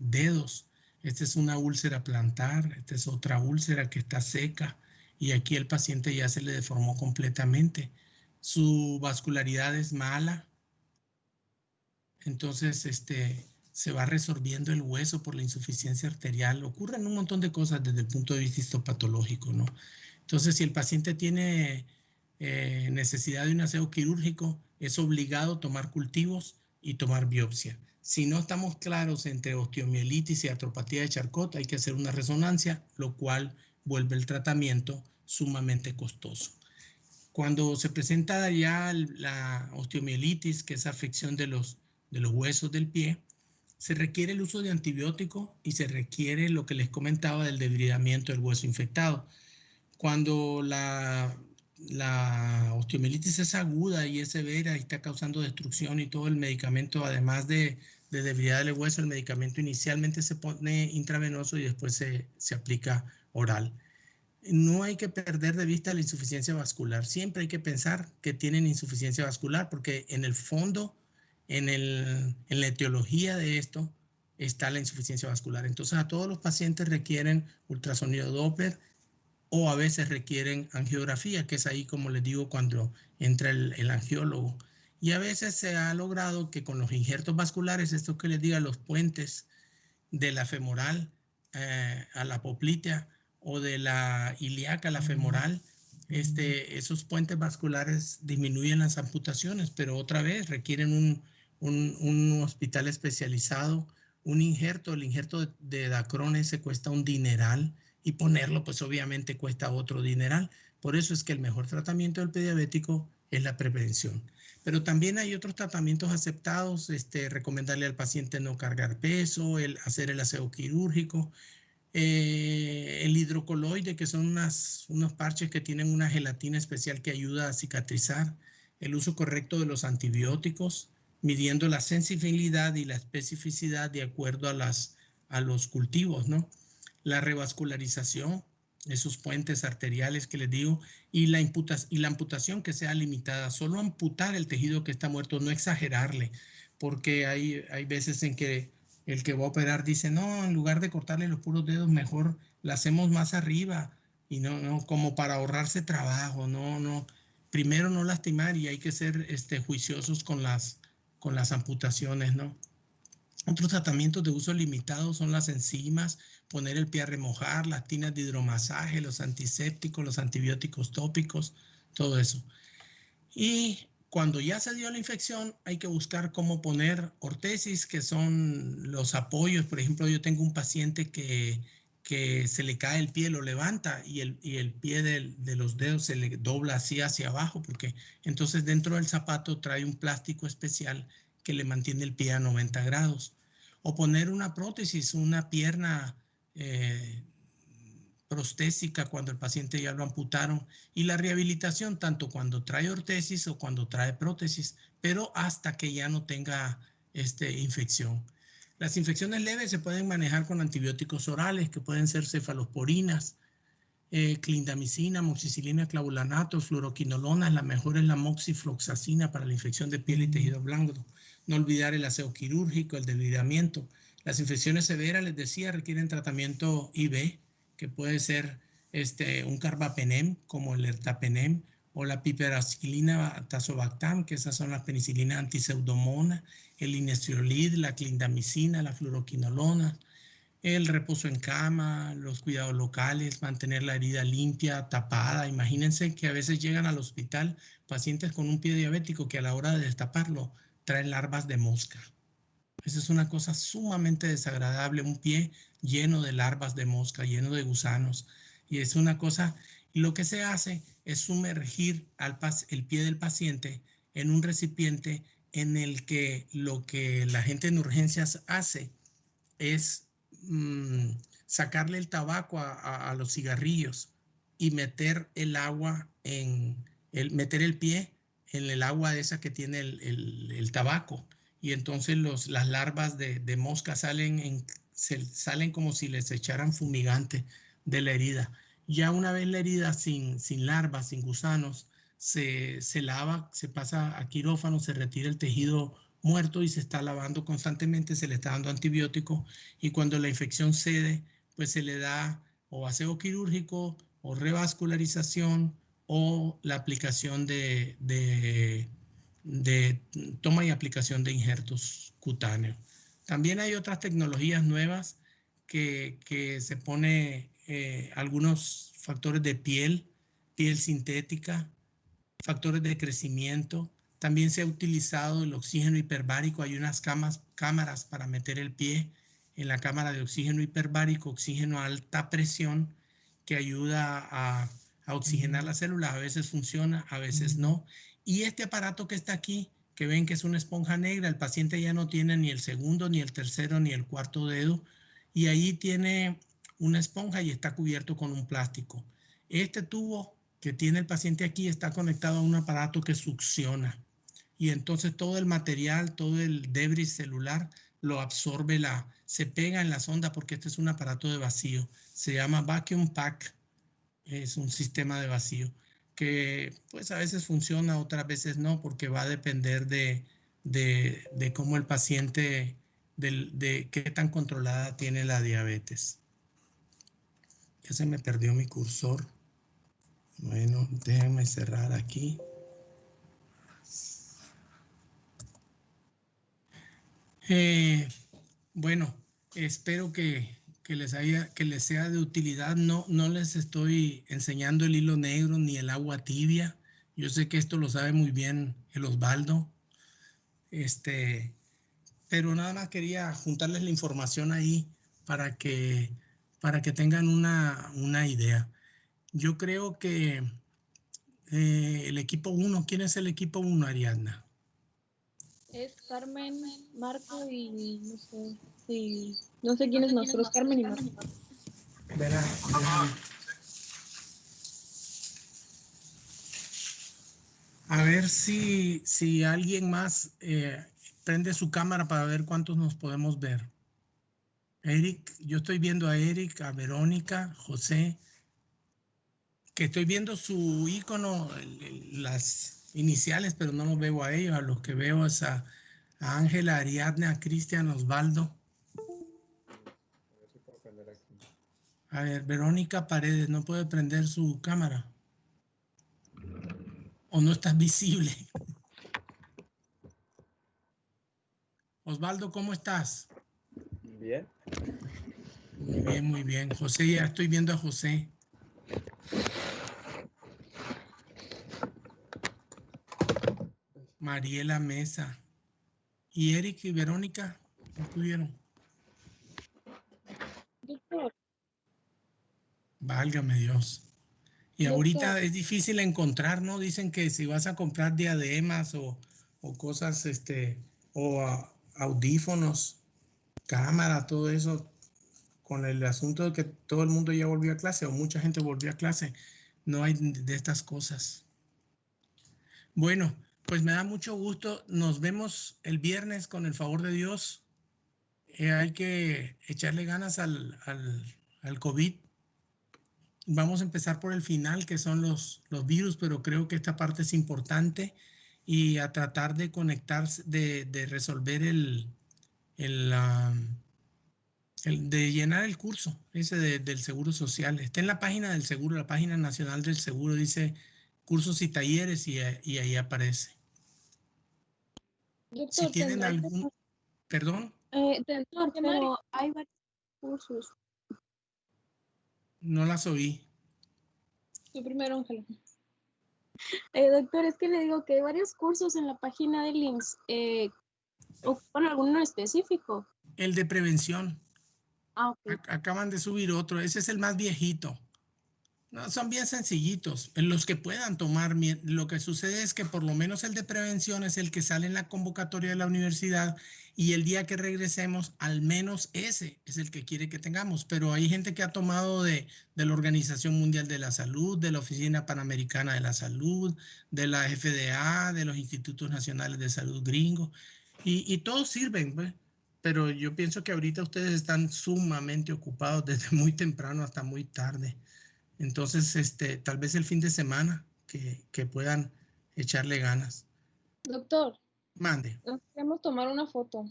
S1: dedos. Esta es una úlcera plantar, esta es otra úlcera que está seca y aquí el paciente ya se le deformó completamente. Su vascularidad es mala. Entonces, se va resorbiendo el hueso por la insuficiencia arterial. Ocurren un montón de cosas desde el punto de vista histopatológico, ¿no? Entonces, si el paciente tiene necesidad de un aseo quirúrgico, es obligado tomar cultivos y tomar biopsia. Si no estamos claros entre osteomielitis y artropatía de Charcot, hay que hacer una resonancia, lo cual vuelve el tratamiento sumamente costoso. Cuando se presenta ya la osteomielitis, que es afección de los huesos del pie, se requiere el uso de antibiótico y se requiere lo que les comentaba del debridamiento del hueso infectado. Cuando la osteomielitis es aguda y es severa y está causando destrucción y todo, el medicamento, además de debridar el hueso, el medicamento inicialmente se pone intravenoso y después se aplica oral. No hay que perder de vista la insuficiencia vascular. Siempre hay que pensar que tienen insuficiencia vascular, porque en el fondo, en la etiología de esto, está la insuficiencia vascular. Entonces, a todos los pacientes requieren ultrasonido Doppler o a veces requieren angiografía, que es ahí, como les digo, cuando entra el angiólogo. Y a veces se ha logrado que con los injertos vasculares, esto que les diga, los puentes de la femoral a la poplitea, o de la ilíaca a la femoral, esos puentes vasculares disminuyen las amputaciones, pero otra vez requieren un hospital especializado, un injerto. El injerto de Dacron se cuesta un dineral y ponerlo pues obviamente cuesta otro dineral. Por eso es que el mejor tratamiento del pie diabético es la prevención. Pero también hay otros tratamientos aceptados, recomendarle al paciente no cargar peso, hacer el aseo quirúrgico, el hidrocoloide, que son unos parches que tienen una gelatina especial que ayuda a cicatrizar, el uso correcto de los antibióticos, midiendo la sensibilidad y la especificidad de acuerdo a los cultivos, ¿no? La revascularización, esos puentes arteriales que les digo, y la amputación que sea limitada. Solo amputar el tejido que está muerto, no exagerarle, porque hay veces en que el que va a operar dice, no, en lugar de cortarle los puros dedos, mejor la hacemos más arriba, y no como para ahorrarse trabajo, no. Primero no lastimar, y hay que ser juiciosos con las amputaciones, ¿no? Otros tratamientos de uso limitado son las enzimas, poner el pie a remojar, las tinas de hidromasaje, los antisépticos, los antibióticos tópicos, todo eso. Y cuando ya se dio la infección, hay que buscar cómo poner ortesis, que son los apoyos. Por ejemplo, yo tengo un paciente que se le cae el pie, lo levanta y el pie de los dedos se le dobla así hacia abajo, porque entonces dentro del zapato trae un plástico especial que le mantiene el pie a 90 grados. O poner una prótesis, una pierna prostésica cuando el paciente ya lo amputaron, y la rehabilitación tanto cuando trae ortesis o cuando trae prótesis, pero hasta que ya no tenga infección. Las infecciones leves se pueden manejar con antibióticos orales, que pueden ser cefalosporinas, clindamicina, amoxicilina, clavulanato, fluoroquinolonas. La mejor es la moxifloxacina para la infección de piel y tejido blando. No olvidar el aseo quirúrgico, el desvidamiento. Las infecciones severas, les decía, requieren tratamiento IV, que puede ser un carbapenem, como el ertapenem, o la piperacilina tazobactam, que esas son las penicilinas antiseudomonas, el inestriolid, la clindamicina, la fluoroquinolona, el reposo en cama, los cuidados locales, mantener la herida limpia, tapada. Imagínense que a veces llegan al hospital pacientes con un pie diabético que a la hora de destaparlo traen larvas de mosca. Esa es una cosa sumamente desagradable, un pie lleno de larvas de mosca, lleno de gusanos. Y es una cosa, y lo que se hace es sumergir el pie del paciente en un recipiente en el que lo que la gente en urgencias hace es sacarle el tabaco a los cigarrillos y meter el agua meter el pie en el agua esa que tiene el tabaco. Y entonces las larvas de mosca salen como si les echaran fumigante de la herida. Ya una vez la herida sin larvas, sin gusanos, se lava, se pasa a quirófano, se retira el tejido muerto y se está lavando constantemente, se le está dando antibiótico, y cuando la infección cede, pues se le da o aseo quirúrgico o revascularización o la aplicación de toma y aplicación de injertos cutáneos. También hay otras tecnologías nuevas que se pone algunos factores de piel sintética, factores de crecimiento. También se ha utilizado el oxígeno hiperbárico. Hay unas cámaras para meter el pie en la cámara de oxígeno hiperbárico, oxígeno a alta presión, que ayuda a oxigenar las células. A veces funciona, a veces no. Y este aparato que está aquí, que ven que es una esponja negra, el paciente ya no tiene ni el segundo, ni el tercero, ni el cuarto dedo, y ahí tiene una esponja y está cubierto con un plástico. Este tubo que tiene el paciente aquí está conectado a un aparato que succiona, y entonces todo el material, todo el debris celular lo absorbe, se pega en la sonda, porque este es un aparato de vacío. Se llama Vacuum Pack, es un sistema de vacío que pues a veces funciona, otras veces no, porque va a depender de cómo el paciente, de qué tan controlada tiene la diabetes. Ya se me perdió mi cursor. Bueno, déjenme cerrar aquí. Bueno, espero que les sea de utilidad. No les estoy enseñando el hilo negro ni el agua tibia. Yo sé que esto lo sabe muy bien el Osvaldo. Pero nada más quería juntarles la información ahí para que tengan una idea. Yo creo que el equipo 1, ¿quién es el equipo 1, Ariadna?
S2: Es Carmen, Marco y no sé quién es más, pero es Carmen y Marco.
S1: Verá. A ver si alguien más prende su cámara para ver cuántos nos podemos ver. Eric, yo estoy viendo a Eric, a Verónica, José, que estoy viendo su icono, las iniciales, pero no los veo a ellos. A los que veo es a Ángela, Ariadna, a Cristian, Osvaldo. A ver, Verónica Paredes, ¿no puede prender su cámara? ¿O no estás visible? Osvaldo, ¿cómo estás?
S4: Bien.
S1: Muy bien, muy bien. José, ya estoy viendo a José. Mariela Mesa. ¿Y Eric y Verónica? ¿No pudieron?
S2: Doctor.
S1: Válgame Dios. Y
S2: Doctor.
S1: ahorita es difícil encontrar, ¿no? Dicen que si vas a comprar diademas o cosas o audífonos, cámara, todo eso, con el asunto de que todo el mundo ya volvió a clase o mucha gente volvió a clase. No hay de estas cosas. Bueno, pues me da mucho gusto. Nos vemos el viernes con el favor de Dios. Hay que echarle ganas al COVID. Vamos a empezar por el final, que son los virus, pero creo que esta parte es importante y a tratar de conectarse, de resolver de llenar el curso ese del Seguro Social. Está en la página del Seguro, la página nacional del Seguro, dice cursos y talleres y ahí aparece.
S2: Doctor,
S1: Si tienen algún... Perdón.
S2: Doctor, pero hay varios cursos.
S1: No las oí.
S2: Tú primero, Ángela.
S3: Doctor, es que le digo que hay varios cursos en la página del IMSS. ¿Ocupan alguno en específico?
S1: El de prevención.
S3: Ah, ok.
S1: Acaban de subir otro. Ese es el más viejito. No, son bien sencillitos, en los que puedan tomar. Lo que sucede es que por lo menos el de prevención es el que sale en la convocatoria de la universidad y el día que regresemos, al menos ese es el que quiere que tengamos. Pero hay gente que ha tomado de la Organización Mundial de la Salud, de la Oficina Panamericana de la Salud, de la FDA, de los Institutos Nacionales de Salud gringos, y todos sirven, pues. Pero yo pienso que ahorita ustedes están sumamente ocupados desde muy temprano hasta muy tarde. Entonces, tal vez el fin de semana que puedan echarle ganas.
S2: Doctor.
S1: Mande.
S2: Nos queremos tomar una foto.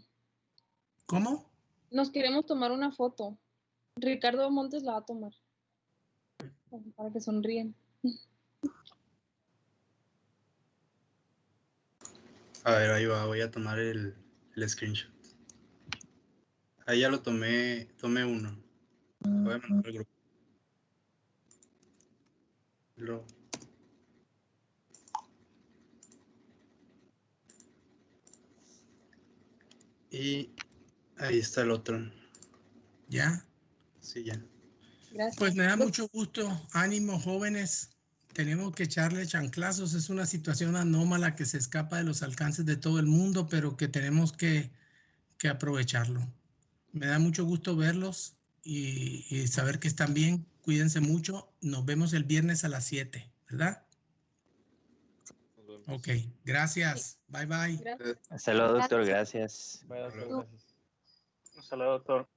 S1: ¿Cómo?
S2: Nos queremos tomar una foto. Ricardo Montes la va a tomar. Para que sonríen.
S4: A ver, ahí va, voy a tomar el screenshot. Ahí ya lo tomé uno. Voy a mandar al grupo. Y ahí está el otro.
S1: ¿Ya?
S4: Sí, ya.
S2: Gracias.
S1: Pues me da mucho gusto. Ánimo, jóvenes. Tenemos que echarle chanclazos. Es una situación anómala que se escapa de los alcances de todo el mundo, pero que tenemos que aprovecharlo. Me da mucho gusto verlos y saber que están bien. Cuídense mucho. Nos vemos el viernes a las 7, ¿verdad? Ok, gracias. Bye, bye.
S2: Gracias.
S5: Hasta luego, doctor. Gracias.
S6: Bye, doctor. Gracias. Hasta luego, doctor.